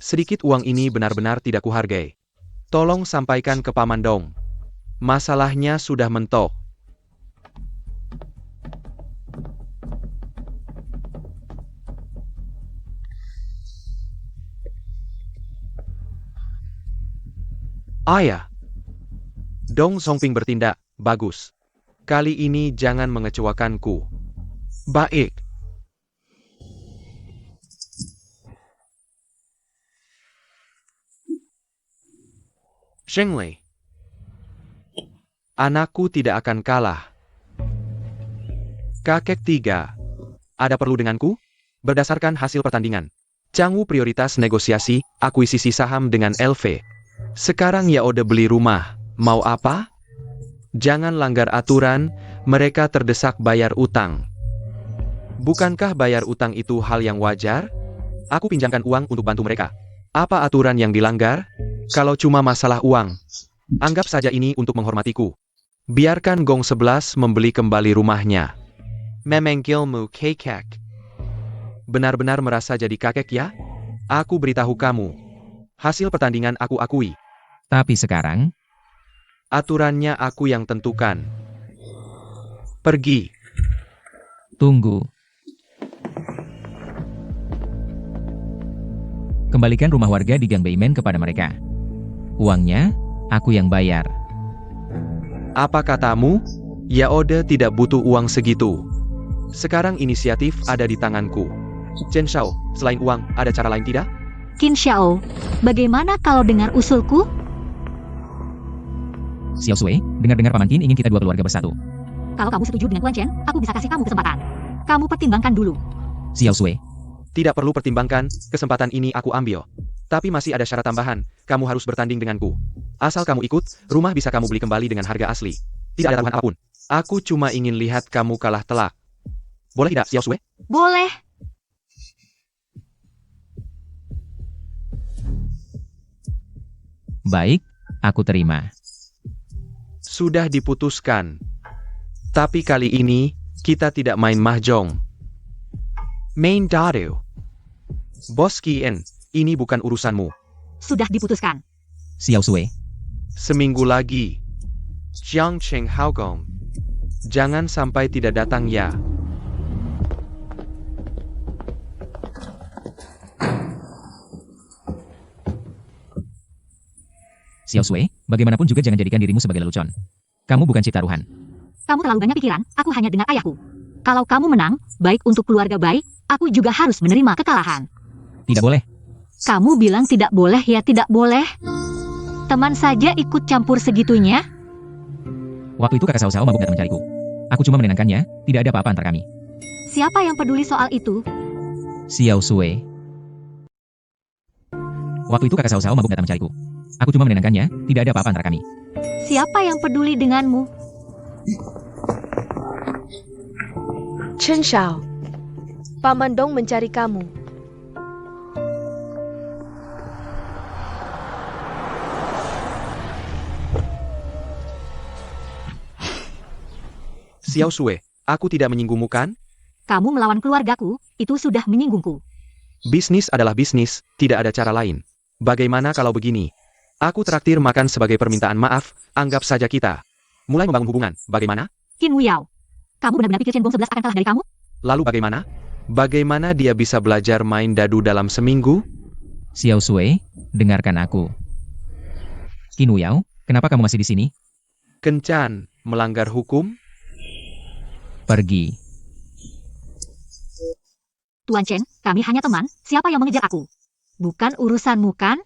Sedikit uang ini benar-benar tidak kuhargai. Tolong sampaikan ke Paman Dong. Masalahnya sudah mentok. Ayah. Dong Songping bertindak, bagus. Kali ini jangan mengecewakanku. Baik. Shenglei. Anakku tidak akan kalah. Kakek 3. Ada perlu denganku? Berdasarkan hasil pertandingan. Changwu prioritas negosiasi, akuisisi saham dengan LV. Sekarang Yaode beli rumah. Mau apa? Jangan langgar aturan, mereka terdesak bayar utang. Bukankah bayar utang itu hal yang wajar? Aku pinjamkan uang untuk bantu mereka. Apa aturan yang dilanggar? Kalau cuma masalah uang, anggap saja ini untuk menghormatiku. Biarkan Gong 11 membeli kembali rumahnya. Memengkilmu kekek. Benar-benar merasa jadi kakek ya? Aku beritahu kamu. Hasil pertandingan aku akui. Tapi sekarang, Aturannya aku yang tentukan. Pergi. tunggu. Kembalikan rumah warga di Gang Beimen kepada mereka. Uangnya, aku yang bayar. Apa katamu? Yaode tidak butuh uang segitu. Sekarang inisiatif ada di tanganku. Chen Shao, selain uang, ada cara lain tidak? Qin Xiao, bagaimana kalau dengar usulku? Xiao Sui, dengar-dengar Paman Qin ingin kita dua keluarga bersatu. Kalau kamu setuju dengan Tuan Chen, aku bisa kasih kamu kesempatan. Kamu pertimbangkan dulu. Xiao Sui, Tidak perlu pertimbangkan, kesempatan ini aku ambil. Tapi masih ada syarat tambahan, kamu harus bertanding denganku. Asal kamu ikut, rumah bisa kamu beli kembali dengan harga asli. Tidak ada taruhan apapun. Aku cuma ingin lihat kamu kalah telak. Boleh tidak, Xiao Sui? Boleh. baik, aku terima. Sudah diputuskan. Tapi kali ini, kita tidak main mahjong. Main dado. Bos Qin, ini bukan urusanmu. Sudah diputuskan. Xiao Sui, Seminggu lagi. Jiang Cheng Haogong. Jangan sampai tidak datang ya. Xiao Sui, bagaimanapun juga jangan jadikan dirimu sebagai lelucon. Kamu bukan cipta Tuhan. Kamu terlalu banyak pikiran, aku hanya dengar ayahku. Kalau kamu menang, baik untuk keluarga baik, aku juga harus menerima kekalahan. Tidak boleh. Kamu bilang tidak boleh ya tidak boleh? Teman saja ikut campur segitunya? Waktu itu kakak Sao Sao mabuk datang mencariku. Aku cuma menenangkannya, tidak ada apa-apa antara kami. Siapa yang peduli soal itu? Xiao Sui. Waktu itu kakak Sao Sao mabuk datang mencariku. Aku cuma menenangkannya, tidak ada apa-apa antara kami. Siapa yang peduli denganmu? Chen Shao. Paman Dong mencari kamu. Xiao Sui, aku tidak menyinggungmu kan? Kamu melawan keluargaku, itu sudah menyinggungku. Bisnis adalah bisnis, tidak ada cara lain. Bagaimana kalau begini? Aku traktir makan sebagai permintaan maaf, anggap saja kita mulai membangun hubungan, bagaimana? Qin Wuyao, kamu benar-benar pikir Chen Gong 11 akan kalah dari kamu? Lalu bagaimana? Bagaimana dia bisa belajar main dadu dalam seminggu? Xiao Sui, dengarkan aku. Qin Wuyao, kenapa kamu masih di sini? Kencan, melanggar hukum? Pergi. Tuan Chen, kami hanya teman, siapa yang mengejar aku? Bukan urusanmu kan?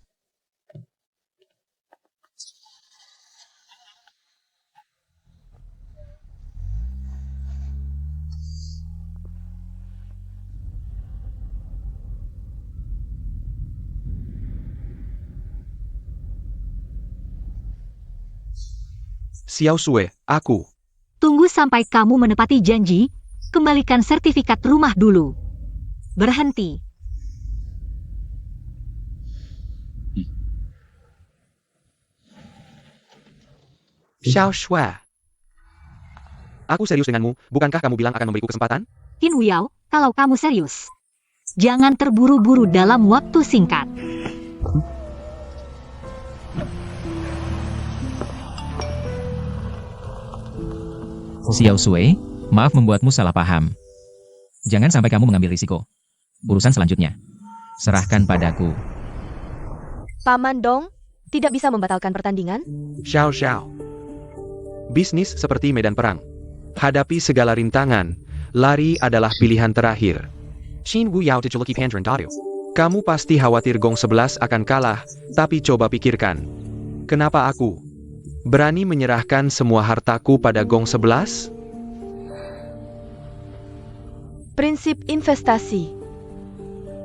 Xiao Sui, aku. Tunggu sampai kamu menepati janji, kembalikan sertifikat rumah dulu. Berhenti. Xiao Shui. Aku serius denganmu, bukankah kamu bilang akan memberiku kesempatan? Qin Wuyao, kalau kamu serius, jangan terburu-buru dalam waktu singkat. Xiao Sui, maaf membuatmu salah paham. Jangan sampai kamu mengambil risiko. Urusan selanjutnya, serahkan padaku. Paman Dong, tidak bisa membatalkan pertandingan? Xiao Xiao. Bisnis seperti medan perang. Hadapi segala rintangan, lari adalah pilihan terakhir. Qin Wuyao dijuluki Pandren Dadu. Kamu pasti khawatir Gong 11 akan kalah, tapi coba pikirkan. Kenapa aku berani menyerahkan semua hartaku pada Gong 11? Prinsip investasi.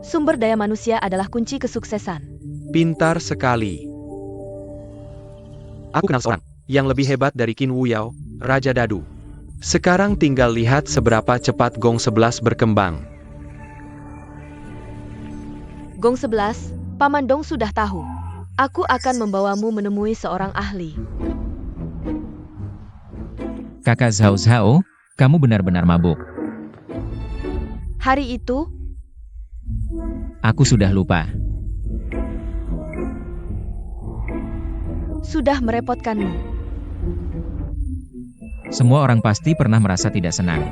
Sumber daya manusia adalah kunci kesuksesan. Pintar sekali. Aku kenal seorang yang lebih hebat dari Qin Wuyao, Raja Dadu. Sekarang tinggal lihat seberapa cepat Gong 11 berkembang. Gong 11, Paman Dong sudah tahu. Aku akan membawamu menemui seorang ahli. Kakak Zhao Zhao, kamu benar-benar mabuk. Hari itu, Aku sudah lupa. sudah merepotkanmu. Semua orang pasti pernah merasa tidak senang.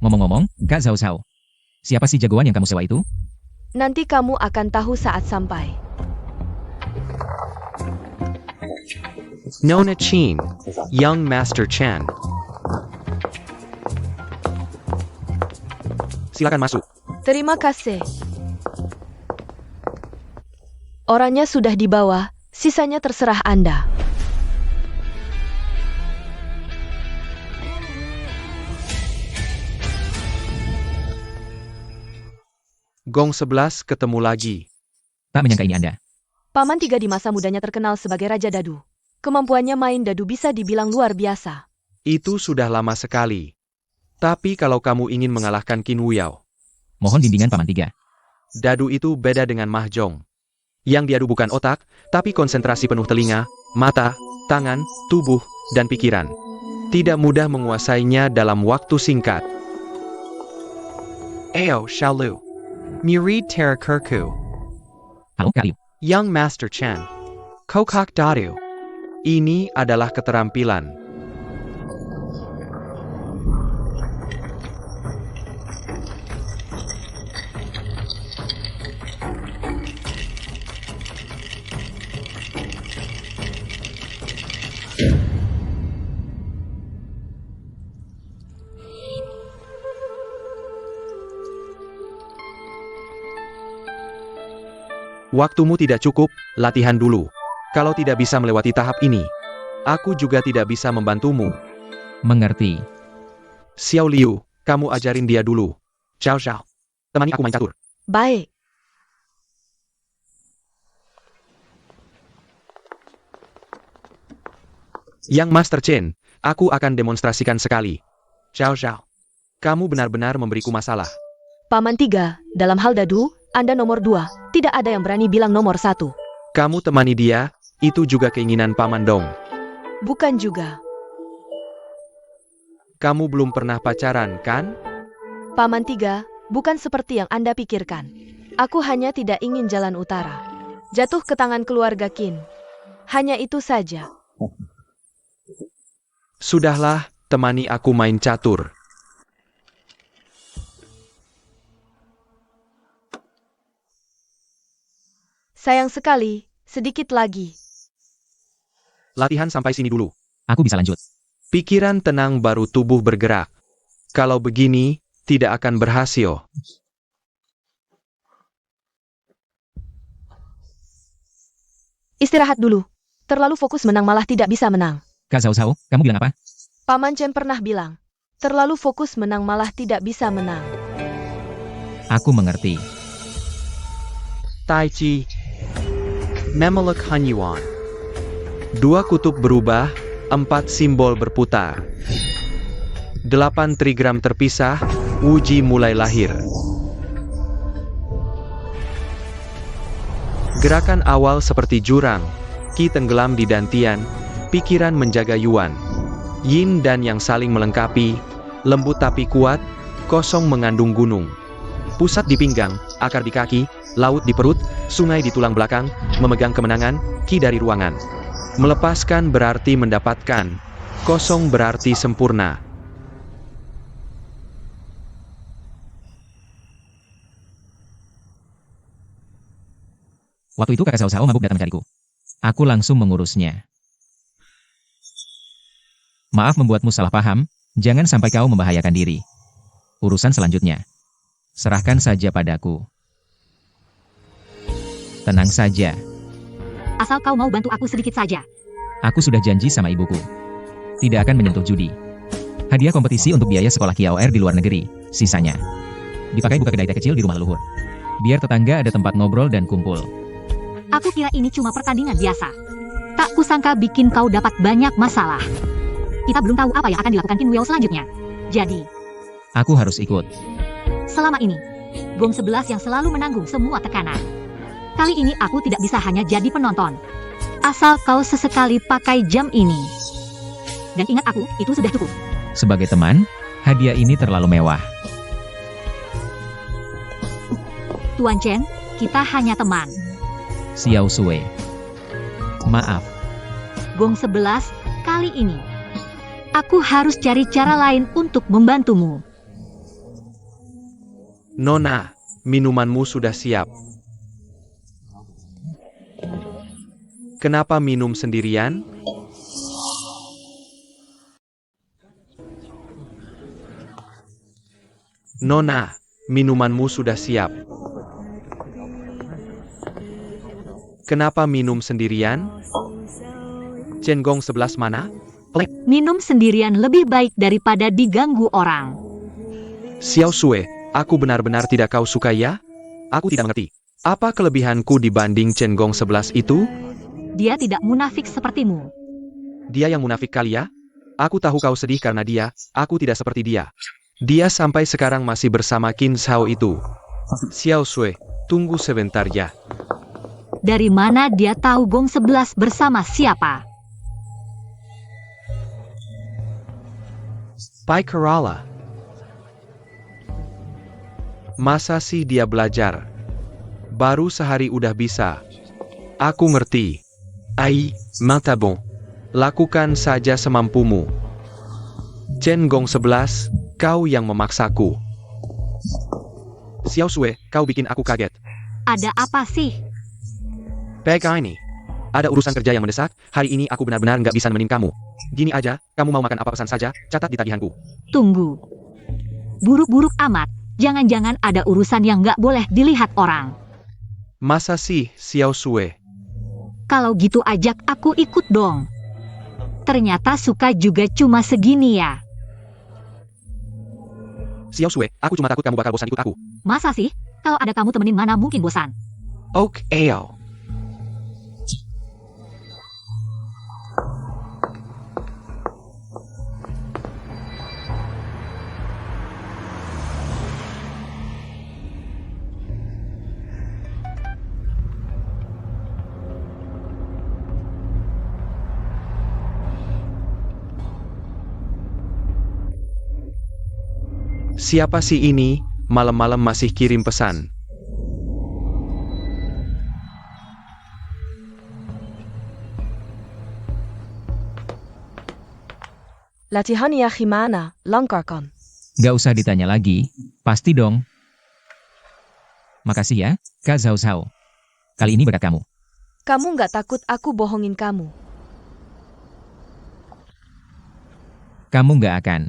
Ngomong-ngomong, Kak Zhao Zhao, siapa sih jagoan yang kamu sewa itu? Nanti kamu akan tahu saat sampai. Nona Qin, Young Master Chen. Silakan masuk. Terima kasih. Orangnya sudah dibawa, sisanya terserah Anda. Gong 11 ketemu lagi. Tak menyangka ini Anda. Paman Tiga di masa mudanya terkenal sebagai Raja Dadu. Kemampuannya main dadu bisa dibilang luar biasa. Itu sudah lama sekali. Tapi kalau kamu ingin mengalahkan Qin Wuyao, Mohon bimbingan Paman Tiga. dadu itu beda dengan mahjong. Yang diadu bukan otak, tapi konsentrasi penuh telinga, mata, tangan, tubuh, dan pikiran. Tidak mudah menguasainya dalam waktu singkat. Ayo, Xiaolu. Murid Terakurku. Halo Kak Liu. Young Master Chen. Kokok Dadu. Ini adalah keterampilan. Waktumu tidak cukup, latihan dulu. Kalau tidak bisa melewati tahap ini, aku juga tidak bisa membantumu. Mengerti. Xiao Liu, kamu ajarin dia dulu. Xiao Xiao, temani aku main catur. Baik. Yang Master Chen, aku akan demonstrasikan sekali. Xiao Xiao, kamu benar-benar memberiku masalah. Paman Tiga, dalam hal dadu, Anda nomor 2. Tidak ada yang berani bilang nomor 1. Kamu temani dia, itu juga keinginan Paman Dong. Bukan juga. Kamu belum pernah pacaran, kan? Paman Tiga, bukan seperti yang Anda pikirkan. Aku hanya tidak ingin jalan utara. Jatuh ke tangan keluarga Qin. Hanya itu saja. Sudahlah, temani aku main catur. Sayang sekali, sedikit lagi. Latihan sampai sini dulu. Aku bisa lanjut. Pikiran tenang baru tubuh bergerak. Kalau begini, tidak akan berhasil. Istirahat dulu. Terlalu fokus menang malah tidak bisa menang. Kak Zhao Zhao, kamu bilang apa? Paman Chen pernah bilang, terlalu fokus menang malah tidak bisa menang. Aku mengerti. Tai Chi. Memeluk Hanyuan. 2 kutub berubah, 4 simbol berputar. 8 trigram terpisah, Wuji mulai lahir. Gerakan awal seperti jurang, Qi tenggelam di dantian, pikiran menjaga Yuan. Yin dan yang saling melengkapi, lembut tapi kuat, kosong mengandung gunung. Pusat di pinggang, akar di kaki, laut di perut, sungai di tulang belakang, memegang kemenangan, Qi dari ruangan. Melepaskan berarti mendapatkan, kosong berarti sempurna. Waktu itu kakak Sao Sao mabuk datang mencariku. Aku langsung mengurusnya. Maaf membuatmu salah paham, jangan sampai kau membahayakan diri. Urusan selanjutnya. Serahkan saja padaku. Tenang saja. Asal kau mau bantu aku sedikit saja. Aku sudah janji sama ibuku. Tidak akan menyentuh judi. Hadiah kompetisi untuk biaya sekolah KOR di luar negeri. Sisanya dipakai buka kedai teh kecil di rumah leluhur. Biar tetangga ada tempat ngobrol dan kumpul. Aku kira ini cuma pertandingan biasa. Tak kusangka bikin kau dapat banyak masalah. Kita belum tahu apa yang akan dilakukan Qin Wuyao selanjutnya. Jadi, Aku harus ikut. selama ini, Gong 11 yang selalu menanggung semua tekanan. Kali ini aku tidak bisa hanya jadi penonton. Asal kau sesekali pakai jam ini. Dan ingat aku, itu sudah cukup. Sebagai teman, hadiah ini terlalu mewah. Tuan Chen, kita hanya teman. Xiao Sui. Maaf. Gong 11, kali ini. Aku harus cari cara lain untuk membantumu. Nona, minumanmu sudah siap. Kenapa minum sendirian? Nona, minumanmu sudah siap. Kenapa minum sendirian? Chen Gong 11 mana? Minum sendirian lebih baik daripada diganggu orang. Xiao Sui, aku benar-benar tidak kau suka ya? Aku tidak mengerti. Apa kelebihanku dibanding Chen Gong 11 itu? Dia tidak munafik sepertimu. Dia yang munafik kali ya? Aku tahu kau sedih karena dia, aku tidak seperti dia. Dia sampai sekarang masih bersama Qin Zhao itu. Xiao Sui, tunggu sebentar ya. Dari mana dia tahu Gong 11 bersama siapa? Pai Kerala. Masa sih dia belajar? Baru sehari udah bisa. Aku ngerti. Ai, mata bon. Lakukan saja semampumu. Chen Gong 11, kau yang memaksaku. Xiao Sui, kau bikin aku kaget. Ada apa sih? Pega ini. Ada urusan kerja yang mendesak, hari ini aku benar-benar nggak bisa nemenin kamu. Gini aja, kamu mau makan apa pesan saja, catat di tagihanku. Tunggu. Buruk-buruk amat. Jangan-jangan ada urusan yang nggak boleh dilihat orang. Masa sih, Xiao Sui? Kalau gitu ajak aku ikut dong. Ternyata suka juga cuma segini ya. Xiao Sui, aku cuma takut kamu bakal bosan ikut aku. Masa sih? Kalau ada kamu temenin mana mungkin bosan. Ok, Eo. Siapa sih ini, malam-malam masih kirim pesan? Latihan ya gimana, langkarkan. Gak usah ditanya lagi, pasti dong. Makasih ya, Kak Zhao Zhao. Kali ini berkat kamu. Kamu nggak takut aku bohongin kamu? Kamu gak akan.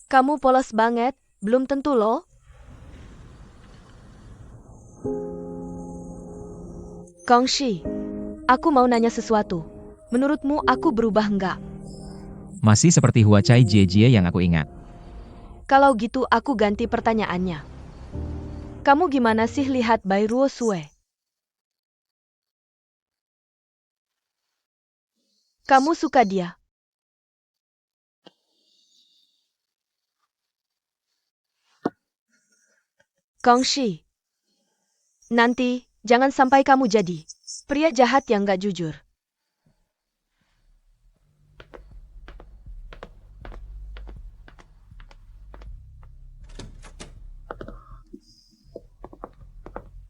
Kamu polos banget, belum tentu loh. Kongshi, aku mau nanya sesuatu. Menurutmu aku berubah nggak? Masih seperti Hua Chai Jie yang aku ingat. Kalau gitu aku ganti pertanyaannya. Kamu gimana sih lihat Bai Ruo Sue? Kamu suka dia? Kongshi, nanti Jangan sampai kamu jadi pria jahat yang gak jujur.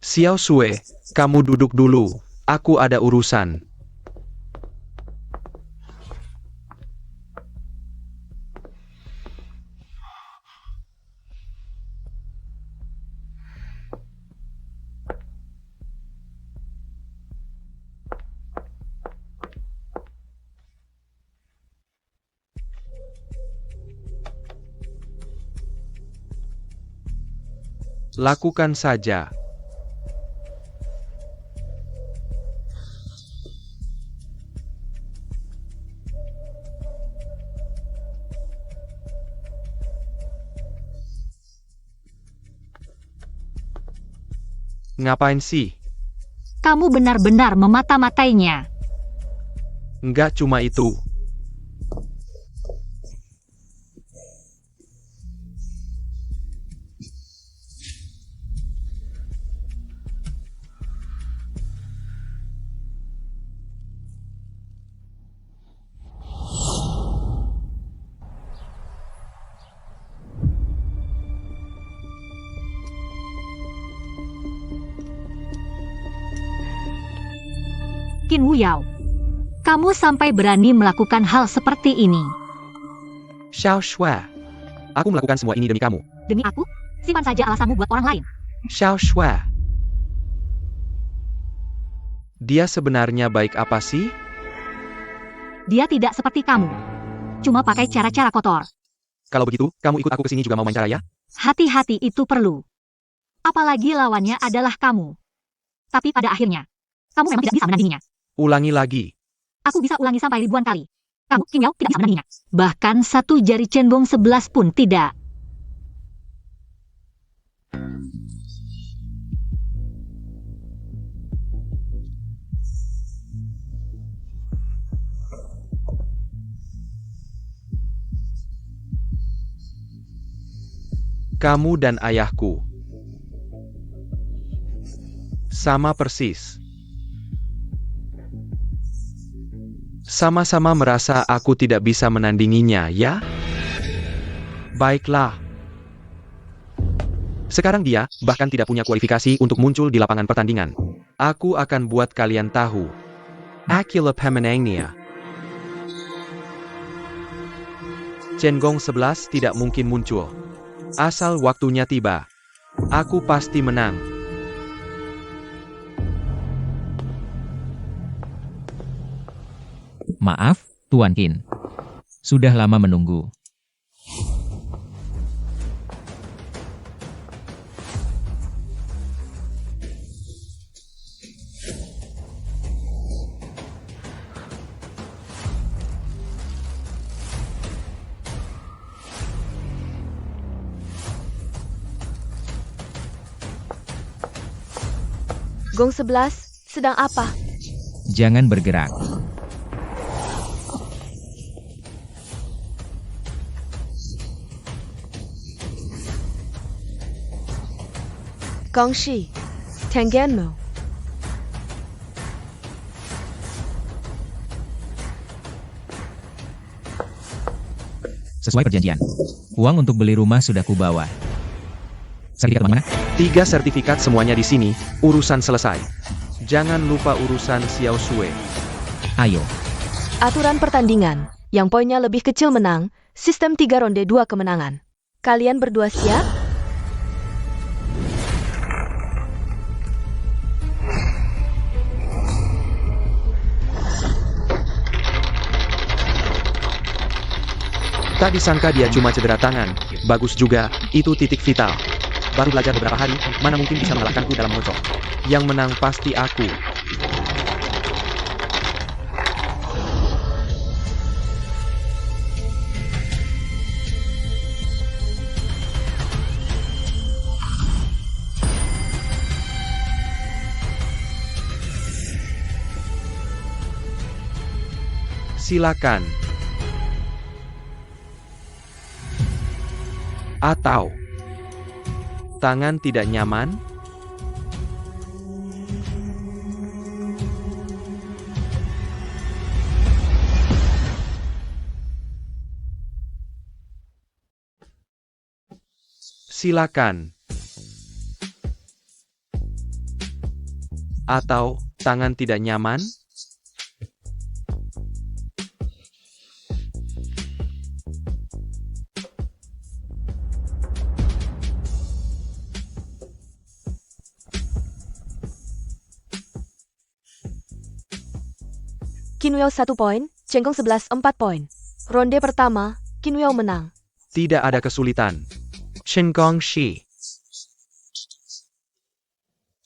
Xiao Sue, kamu duduk dulu. Aku ada urusan. Lakukan saja. Ngapain sih? Kamu benar-benar memata-matainya. Nggak cuma itu. Qin Wuyao, kamu sampai berani melakukan hal seperti ini. Xiao Shui. Aku melakukan semua ini demi kamu. Demi aku? Simpan saja alasanmu buat orang lain. Xiao Shui. Dia sebenarnya baik apa sih? Dia tidak seperti kamu. Cuma pakai cara-cara kotor. Kalau begitu, kamu ikut aku ke sini juga mau main cara ya? Hati-hati itu perlu. Apalagi lawannya adalah kamu. Tapi pada akhirnya, kamu memang tidak bisa menandinginya. Ulangi lagi. Aku bisa ulangi sampai ribuan kali. Kamu, Qin Yao, tidak bisa menandinginya. Bahkan satu jari cendong 11 pun tidak. Kamu dan ayahku sama persis. Sama-sama merasa aku tidak bisa menandinginya, ya? Baiklah. Sekarang dia bahkan tidak punya kualifikasi untuk muncul di lapangan pertandingan. Aku akan buat kalian tahu. Aquila pemenangnya. Cengong 11 tidak mungkin muncul. Asal waktunya tiba. Aku pasti menang. Maaf, Tuan Qin. Sudah lama menunggu. Gong 11, sedang apa? Jangan bergerak. Gongshi, Tengenmu. Sesuai perjanjian. Uang untuk beli rumah sudah kubawa. Sertifikat mana? 3 sertifikat semuanya di sini, urusan selesai. Jangan lupa urusan Xiao Sue. Ayo. Aturan pertandingan, yang poinnya lebih kecil menang, sistem 3 ronde 2 kemenangan. Kalian berdua siap? Tak disangka dia cuma cedera tangan. Bagus juga, itu titik vital. Baru belajar beberapa hari, mana mungkin bisa mengalahkanku dalam mengocok. Yang menang pasti aku. Silakan. Atau tangan tidak nyaman? Silakan. Atau, tangan tidak nyaman? Qin Wei 1 poin, Cheng Gong 11 4 poin. Ronde pertama, Qin Wei menang. Tidak ada kesulitan. Shen Gongxi.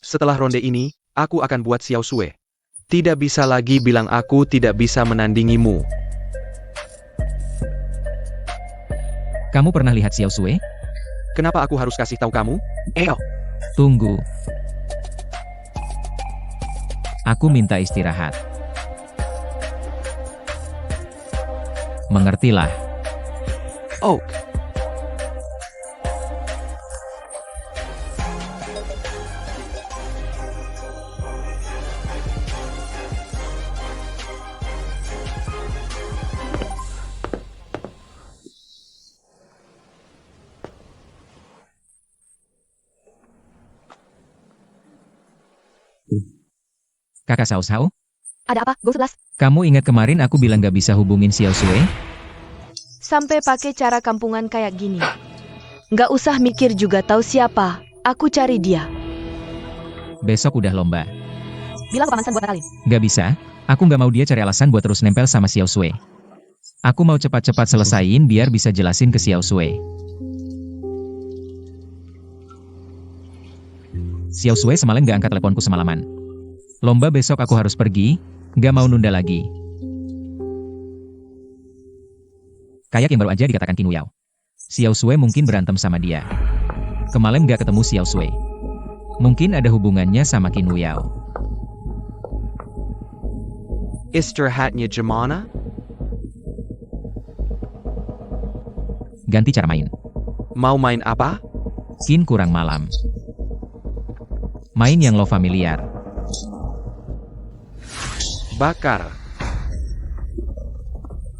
Setelah ronde ini, aku akan buat Xiao Sui. Tidak bisa lagi bilang aku tidak bisa menandingimu. Kamu pernah lihat Xiao Sui? Kenapa aku harus kasih tahu kamu? Tunggu. Aku minta istirahat. Mengertilah. Oak. Kakak Sao Sao? Ada apa, Gong 11? Kamu ingat kemarin aku bilang gak bisa hubungin Xiao Sui? Sampai pakai cara kampungan kayak gini. Nggak usah mikir juga tahu siapa. Aku cari dia. Besok udah lomba. Bilang ke Paman San buat batalin. Gak bisa, aku gak mau dia cari alasan buat terus nempel sama Xiao Sui. Aku mau cepat-cepat selesaiin biar bisa jelasin ke Xiao Sui. Xiao Sui semalam gak angkat teleponku semalaman. Lomba besok aku harus pergi, gak mau nunda lagi. Kayak yang baru aja dikatakan Qin Wei. Xiao Sui mungkin berantem sama dia. Kemarin gak ketemu Xiao Sui. Mungkin ada hubungannya sama Qin Wei. Istirahatnya gimana? Ganti cara main. Mau main apa? Qin kurang malam. Main yang lo familiar. Bakar.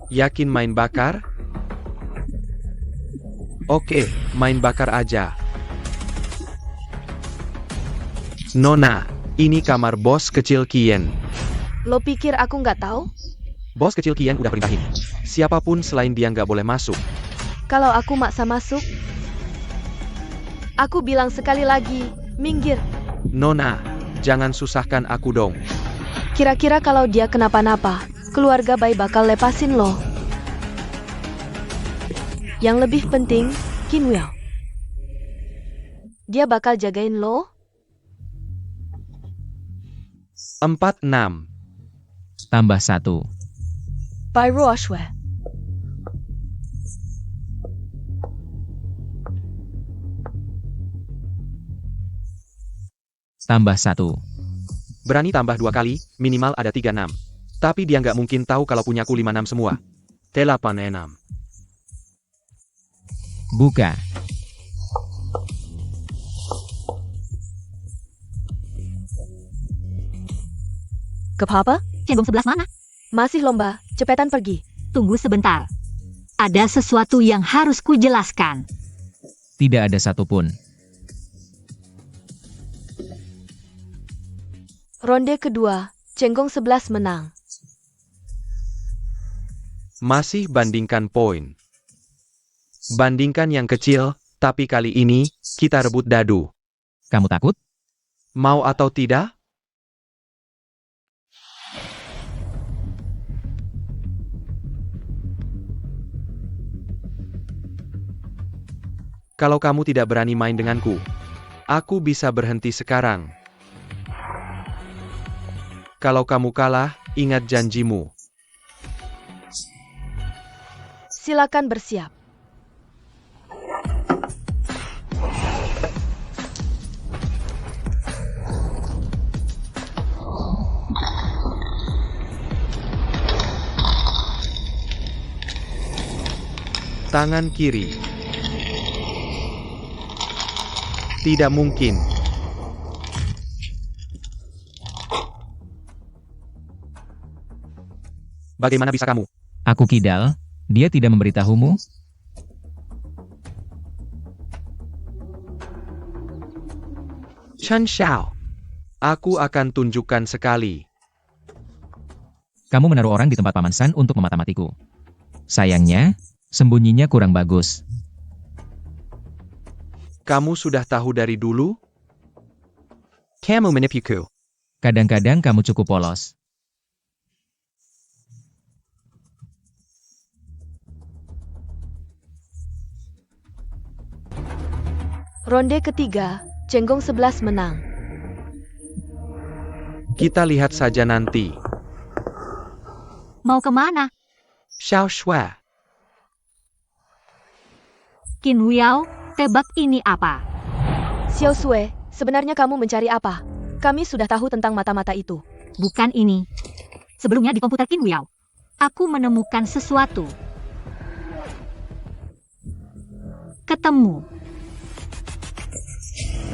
Yakin main bakar? Oke, main bakar aja. Nona, ini kamar bos kecil Qian. Lo pikir aku nggak tahu? Bos kecil Qian udah perintahin. Siapapun selain dia nggak boleh masuk. Kalau aku maksa masuk, aku bilang sekali lagi, minggir. Nona, jangan susahkan aku dong. Kira-kira kalau dia kenapa-napa, keluarga Bai bakal lepasin lo. Yang lebih penting, Qin Wei. Dia bakal jagain lo. 46. Tambah 1. Bai Ruoshue. Tambah 1. Berani tambah 2 kali, minimal ada 36. Tapi dia nggak mungkin tahu kalau punyaku 56 semua. 86. Buka. Kepapa? Ceng Gong 11 mana? Masih lomba, cepetan pergi. Tunggu sebentar. Ada sesuatu yang harus kujelaskan. Tidak ada satupun. Ronde kedua, Cheng Gong 11 menang. Masih bandingkan poin. Bandingkan yang kecil, tapi kali ini, kita rebut dadu. Kamu takut? Mau atau tidak? Kalau kamu tidak berani main denganku, aku bisa berhenti sekarang. Kalau kamu kalah, ingat janjimu. Silakan bersiap. Tangan kiri. Tidak mungkin. Bagaimana bisa kamu? Aku kidal, dia tidak memberitahumu? Chen Xiao. Aku akan tunjukkan sekali. Kamu menaruh orang di tempat Paman San untuk memata-matiku. Sayangnya, sembunyinya kurang bagus. Kamu sudah tahu dari dulu? Kamu menipuku. Kadang-kadang kamu cukup polos. Ronde ketiga, Cenggong 11 menang. Kita lihat saja nanti. Mau kemana? Xiao Shui. Qin Wiao, tebak ini apa? Xiao Sui, sebenarnya kamu mencari apa? Kami sudah tahu tentang mata-mata itu. Bukan ini. Sebelumnya di komputer Qin Wiao, aku menemukan sesuatu. Ketemu.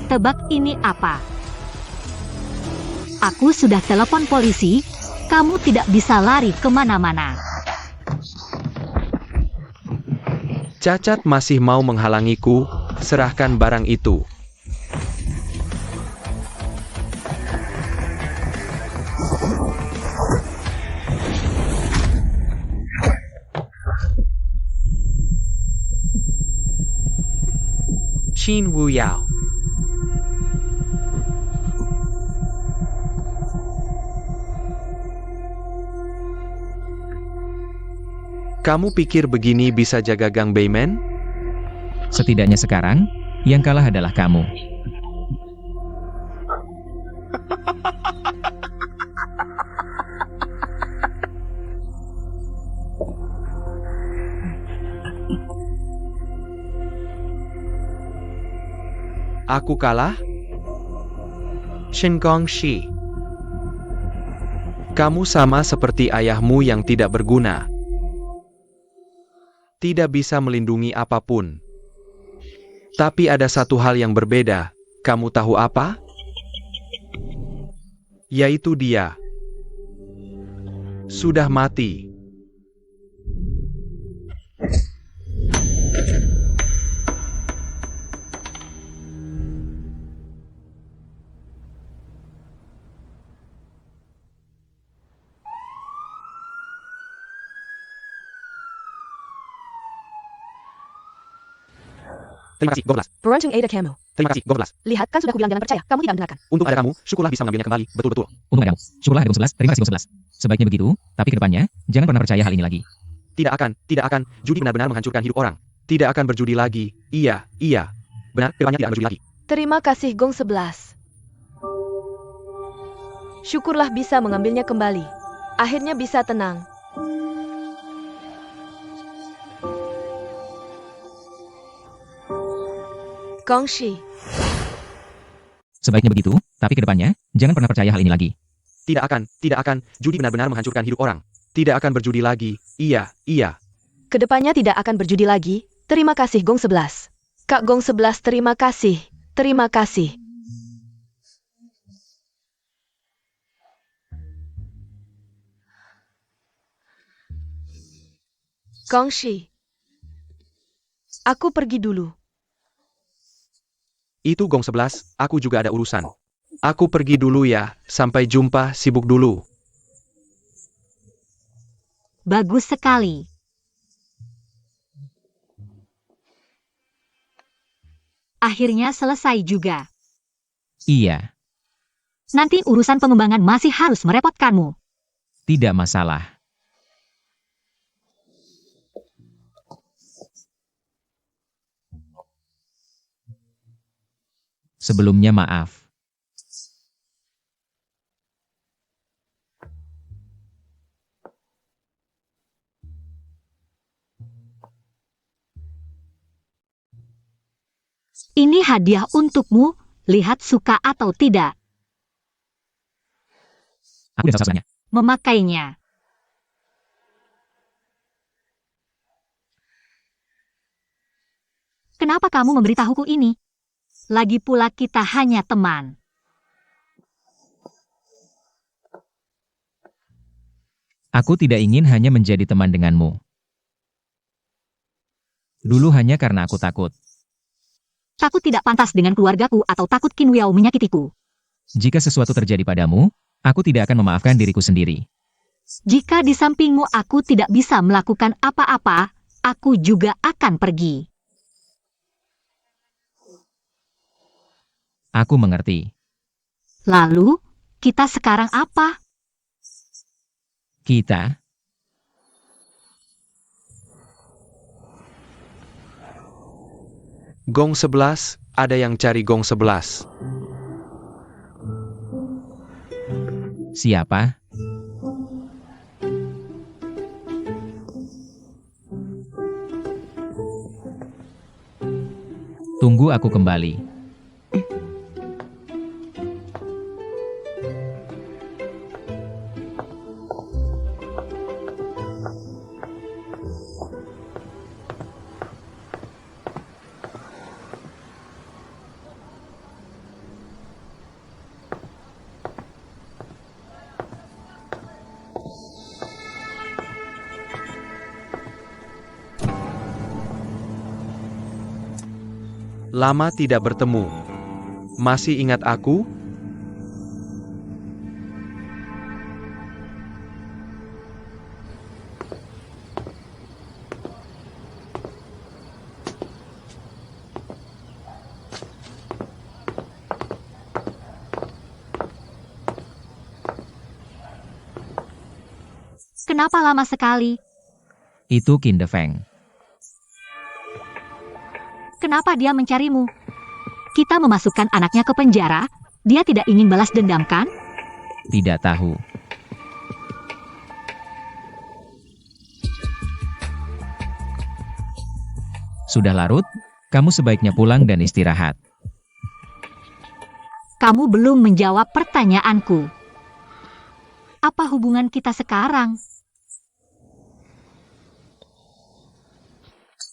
Tebak ini apa? Aku sudah telepon polisi, kamu tidak bisa lari kemana-mana. Cacat masih mau menghalangiku, serahkan barang itu. Qin Wuyao. Kamu pikir begini bisa jaga Gang Beimen? Setidaknya sekarang, yang kalah adalah kamu. Aku kalah? Shen Gongxi. Kamu sama seperti ayahmu yang tidak berguna. Tidak bisa melindungi apapun. Tapi ada satu hal yang berbeda. Kamu tahu apa? Yaitu dia. Sudah mati. Terima kasih, Govlas. Beruntung ada kamu. Terima kasih, Govlas. Lihat, kan sudah kubilang jangan percaya. Kamu tidak mendengarkan. Untuk ada kamu, syukurlah bisa mengambilnya kembali. Betul-betul. Untung adamu. Syukurlah ada Gong 11, terima kasih Gong 11. Sebaiknya begitu, tapi ke depannya, jangan pernah percaya hal ini lagi. Tidak akan. Judi benar-benar menghancurkan hidup orang. Tidak akan berjudi lagi. Iya. Benar, kedepannya tidak akan berjudi lagi. Terima kasih Gong 11. Syukurlah bisa mengambilnya kembali. Akhirnya bisa tenang. Gongxi. Sebaiknya begitu, tapi ke depannya, jangan pernah percaya hal ini lagi. Tidak akan. Judi benar-benar menghancurkan hidup orang. Tidak akan berjudi lagi. Iya. Kedepannya tidak akan berjudi lagi. Terima kasih Gong 11. Kak Gong 11 terima kasih. Terima kasih. Gongxi. Aku pergi dulu. Itu Gong 11, aku juga ada urusan. Aku pergi dulu ya, sampai jumpa, sibuk dulu. Bagus sekali. Akhirnya selesai juga. Iya, Nanti urusan pengembangan masih harus merepotkanmu. tidak masalah. Sebelumnya maaf. Ini hadiah untukmu, lihat suka atau tidak. Aku dan salsa Memakainya. Kenapa kamu memberitahuku ini? Lagi pula kita hanya teman. Aku tidak ingin hanya menjadi teman denganmu. Dulu hanya karena aku takut. Takut tidak pantas dengan keluargaku atau takut Qin Wiao menyakitiku? Jika sesuatu terjadi padamu, aku tidak akan memaafkan diriku sendiri. Jika di sampingmu aku tidak bisa melakukan apa-apa, aku juga akan pergi. Aku mengerti. Lalu, kita sekarang apa? Kita, Gong 11, ada yang cari gong 11. siapa? Tunggu aku kembali. Lama tidak bertemu. Masih ingat aku? Kenapa lama sekali? Itu Qin De Feng. Kenapa dia mencarimu? Kita memasukkan anaknya ke penjara. Dia tidak ingin balas dendam, kan? Tidak tahu. Sudah larut, kamu sebaiknya pulang dan istirahat. Kamu belum menjawab pertanyaanku. Apa hubungan kita sekarang?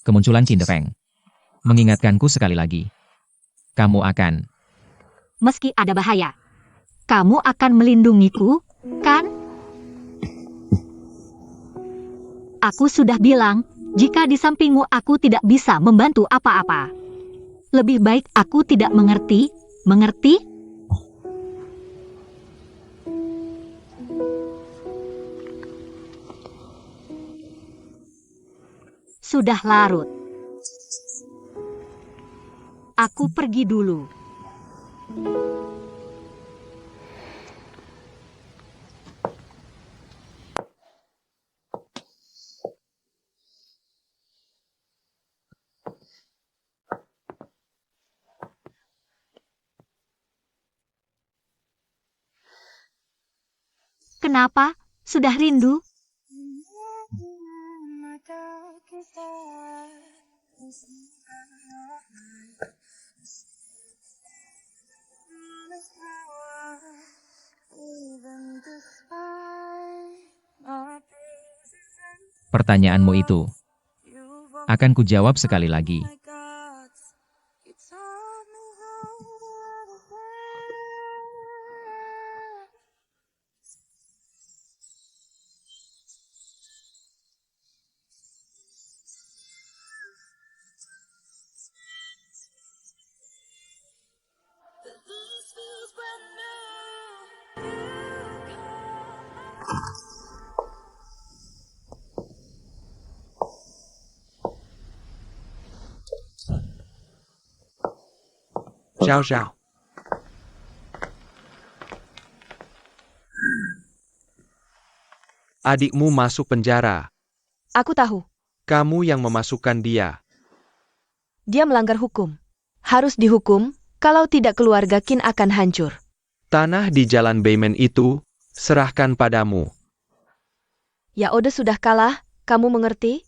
Kemunculan Qin De Feng mengingatkanku sekali lagi. Kamu akan. Meski ada bahaya, kamu akan melindungiku, kan? Aku sudah bilang, jika di sampingmu aku tidak bisa membantu apa-apa. Lebih baik aku tidak mengerti, mengerti? Sudah larut. Aku pergi dulu. Kenapa? Sudah rindu? Pertanyaanmu itu akan kujawab sekali lagi. Xiao Xiao. Adikmu masuk penjara. Aku tahu, Kamu yang memasukkan dia. dia melanggar hukum. Harus dihukum, kalau tidak keluarga Qin akan hancur. Tanah di jalan Beimen itu, serahkan padamu. Ya Ode sudah kalah, kamu mengerti?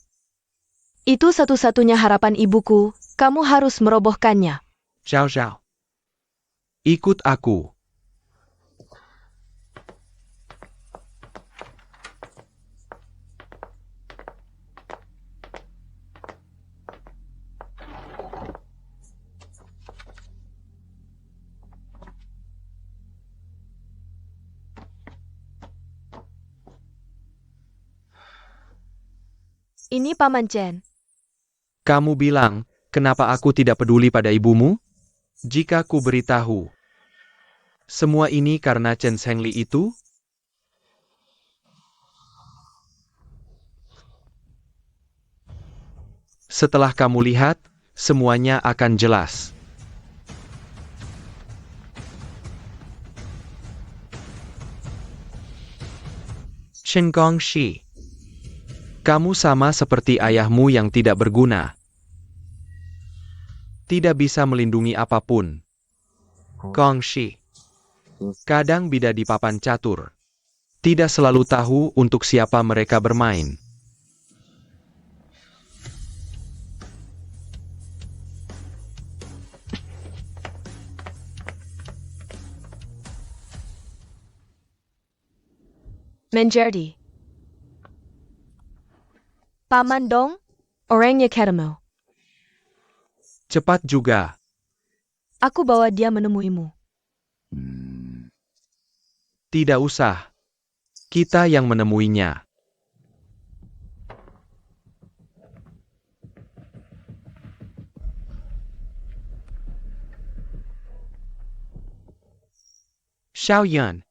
Itu satu-satunya harapan ibuku, kamu harus merobohkannya. Xiao Xiao. Ikut aku. Ini Paman Chen. Kamu bilang, Kenapa aku tidak peduli pada ibumu? Jika ku beritahu, semua ini karena Chen Zhengli itu? Setelah kamu lihat, semuanya akan jelas. Shen Gongxi, kamu sama seperti ayahmu yang tidak berguna. Tidak bisa melindungi apapun. Gongxi, kadang bida di papan catur. Tidak selalu tahu untuk siapa mereka bermain. Menjadi. Paman Dong, orangnya ketemu. Cepat juga. Aku bawa dia menemuimu. Tidak usah. Kita yang menemuinya. Xiaoyan,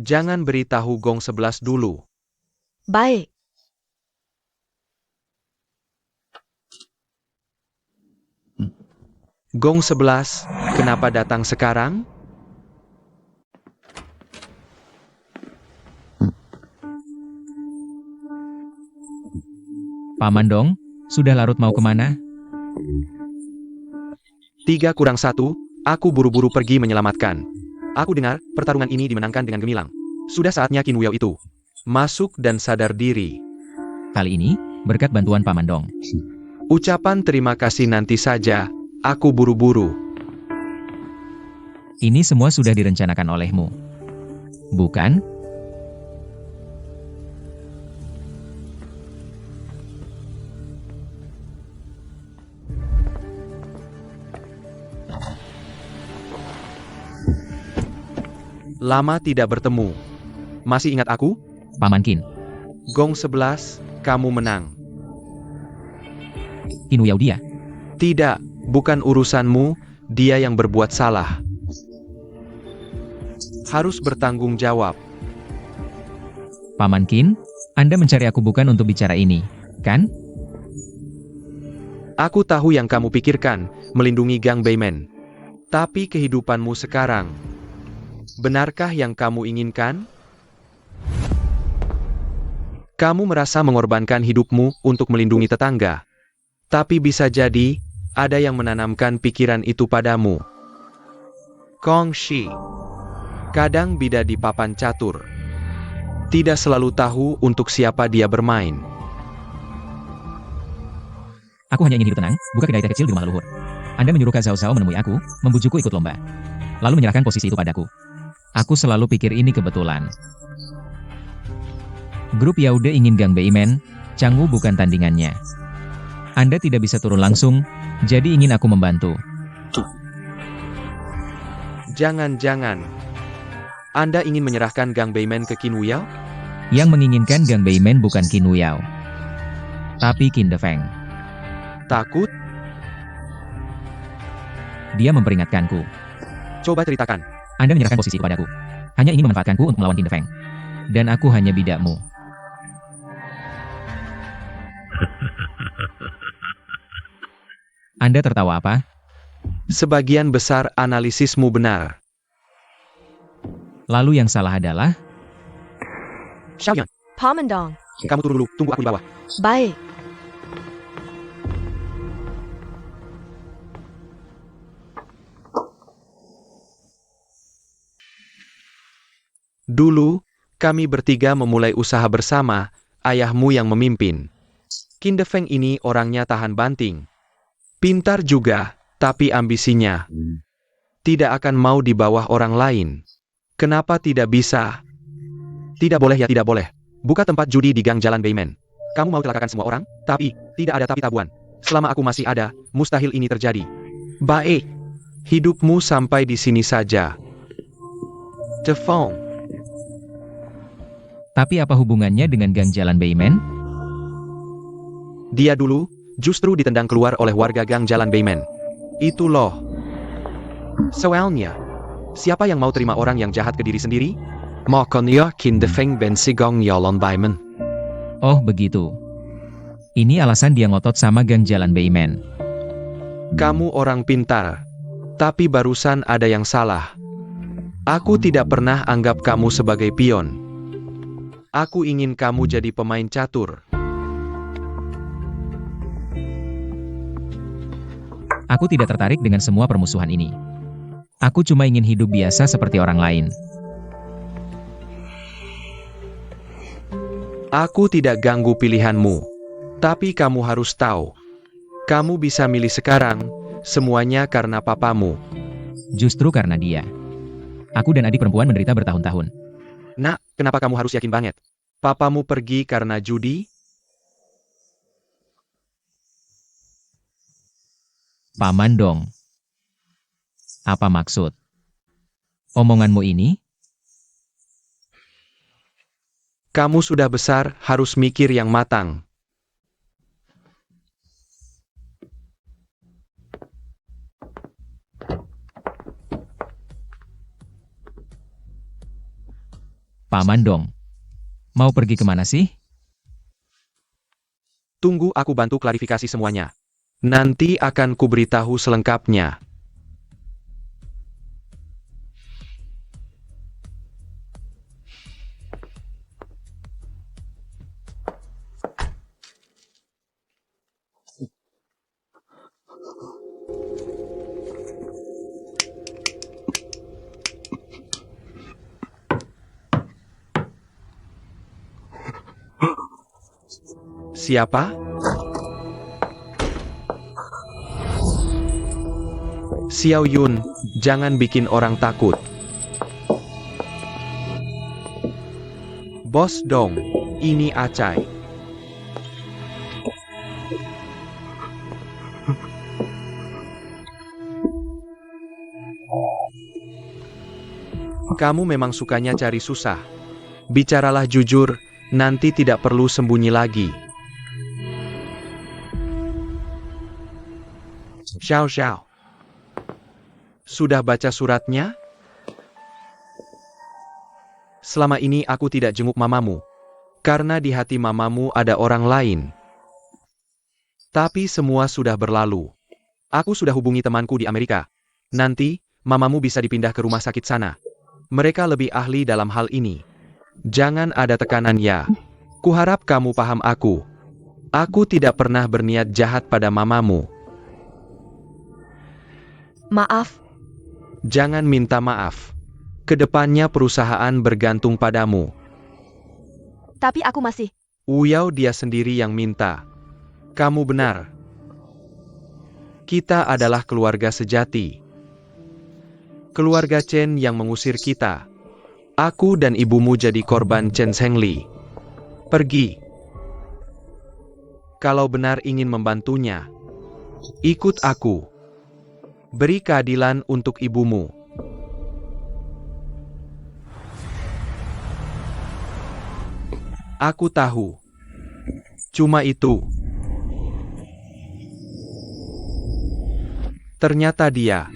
jangan beritahu Gong 11 dulu. Baik. Gong 11, kenapa datang sekarang? Paman Dong, sudah larut mau kemana? 3 kurang 1, aku buru-buru pergi menyelamatkan. Aku dengar, pertarungan ini dimenangkan dengan gemilang. Sudah saatnya Qin Wuyao itu masuk dan sadar diri. Kali ini, berkat bantuan Paman Dong. Ucapan terima kasih nanti saja, aku buru-buru. Ini semua sudah direncanakan olehmu. Bukan? Lama tidak bertemu. Masih ingat aku? Paman Qin. Gong 11, kamu menang. Qin Wuyao dia. Tidak, bukan urusanmu, dia yang berbuat salah. Harus bertanggung jawab. Paman Qin, Anda mencari aku bukan untuk bicara ini, kan? Aku tahu yang kamu pikirkan, melindungi Gang Beimen. Tapi kehidupanmu sekarang, benarkah yang kamu inginkan? Kamu merasa mengorbankan hidupmu untuk melindungi tetangga. Tapi bisa jadi, ada yang menanamkan pikiran itu padamu. Gongxi, kadang bida di papan catur. Tidak selalu tahu untuk siapa dia bermain. Aku hanya ingin hidup tenang, buka kedai teh kecil di rumah leluhur. Anda menyuruh Kak Zhao Zhao menemui aku, membujukku ikut lomba. Lalu menyerahkan posisi itu padaku. Aku selalu pikir ini kebetulan. Grup Yaude ingin Gang Beimen, Changwu bukan tandingannya. Anda tidak bisa turun langsung, jadi ingin aku membantu. Jangan-jangan, Anda ingin menyerahkan Gang Beimen ke Qin Wuyao? Yang menginginkan Gang Beimen bukan Qin Wuyao, tapi Qin Defeng. Takut? Dia memperingatkanku. Coba ceritakan. Anda menyerahkan posisi kepadaku. Hanya ingin memanfaatkanku untuk melawan Qin Defeng. Dan aku hanya bidakmu. Anda tertawa apa? Sebagian besar analisismu benar. Lalu yang salah adalah? Xiaoyan, Paman Dong. kamu turun dulu, tunggu aku di bawah. Baik. Dulu, kami bertiga memulai usaha bersama, ayahmu yang memimpin. Qin Defeng ini orangnya tahan banting. Pintar juga, tapi ambisinya tidak akan mau di bawah orang lain. Kenapa tidak bisa? Tidak boleh ya tidak boleh. Buka tempat judi di Gang Jalan Beimen. Kamu mau celakakan semua orang, tapi tidak ada tapi tabuan. Selama aku masih ada, mustahil ini terjadi. Baik. Hidupmu sampai di sini saja. Defeng. Tapi apa hubungannya dengan Gang Jalan Beimen? Dia dulu, justru ditendang keluar oleh warga gang Jalan Beimen. Itu loh. Soalnya, siapa yang mau terima orang yang jahat ke diri sendiri? Makanya Kindefeng ben sigong Jalan Beimen. Oh begitu. Ini alasan dia ngotot sama gang Jalan Beimen. Kamu orang pintar. Tapi barusan ada yang salah. Aku tidak pernah anggap kamu sebagai pion. Aku ingin kamu jadi pemain catur. Aku tidak tertarik dengan semua permusuhan ini. Aku cuma ingin hidup biasa seperti orang lain. Aku tidak ganggu pilihanmu. Tapi kamu harus tahu. Kamu bisa milih sekarang, semuanya karena papamu. Justru karena dia. Aku dan adik perempuan menderita bertahun-tahun. Nak, kenapa kamu harus yakin banget? Papamu pergi karena judi? Paman dong. Apa maksud omonganmu ini? Kamu sudah besar, harus mikir yang matang. Paman dong. Mau pergi kemana sih? Tunggu aku bantu klarifikasi semuanya. Nanti akan kuberitahu selengkapnya. Siapa? Xiao Yun, jangan bikin orang takut. Bos dong, ini Acai. Kamu memang sukanya cari susah. Bicaralah jujur, nanti tidak perlu sembunyi lagi. Xiao Xiao. Sudah baca suratnya? Selama ini aku tidak jenguk mamamu. Karena di hati mamamu ada orang lain. Tapi semua sudah berlalu. Aku sudah hubungi temanku di Amerika. Nanti, mamamu bisa dipindah ke rumah sakit sana. Mereka lebih ahli dalam hal ini. Jangan ada tekanan ya. Kuharap kamu paham aku. Aku tidak pernah berniat jahat pada mamamu. Maaf, Jangan minta maaf. Kedepannya perusahaan bergantung padamu. tapi aku masih... Uyao dia sendiri yang minta. Kamu benar. Kita adalah keluarga sejati. Keluarga Chen yang mengusir kita. Aku dan ibumu jadi korban Chen Zhengli. Pergi. Kalau benar ingin membantunya, ikut aku. Beri keadilan untuk ibumu. Aku tahu. Cuma itu. Ternyata dia.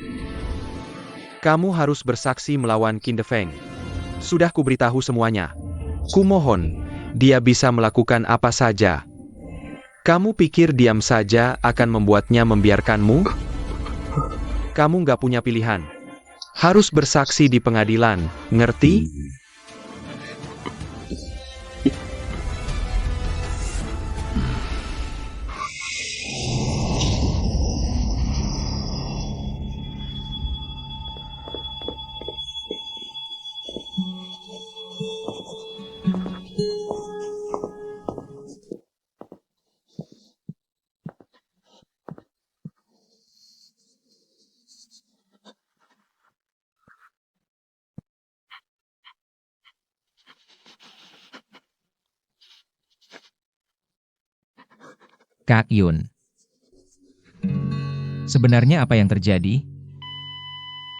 Kamu harus bersaksi melawan Kindefeng. Sudah kuberitahu semuanya. Kumohon, dia bisa melakukan apa saja. Kamu pikir diam saja akan membuatnya membiarkanmu? Kamu nggak punya pilihan. Harus bersaksi di pengadilan, ngerti? Kak Yun. Sebenarnya apa yang terjadi?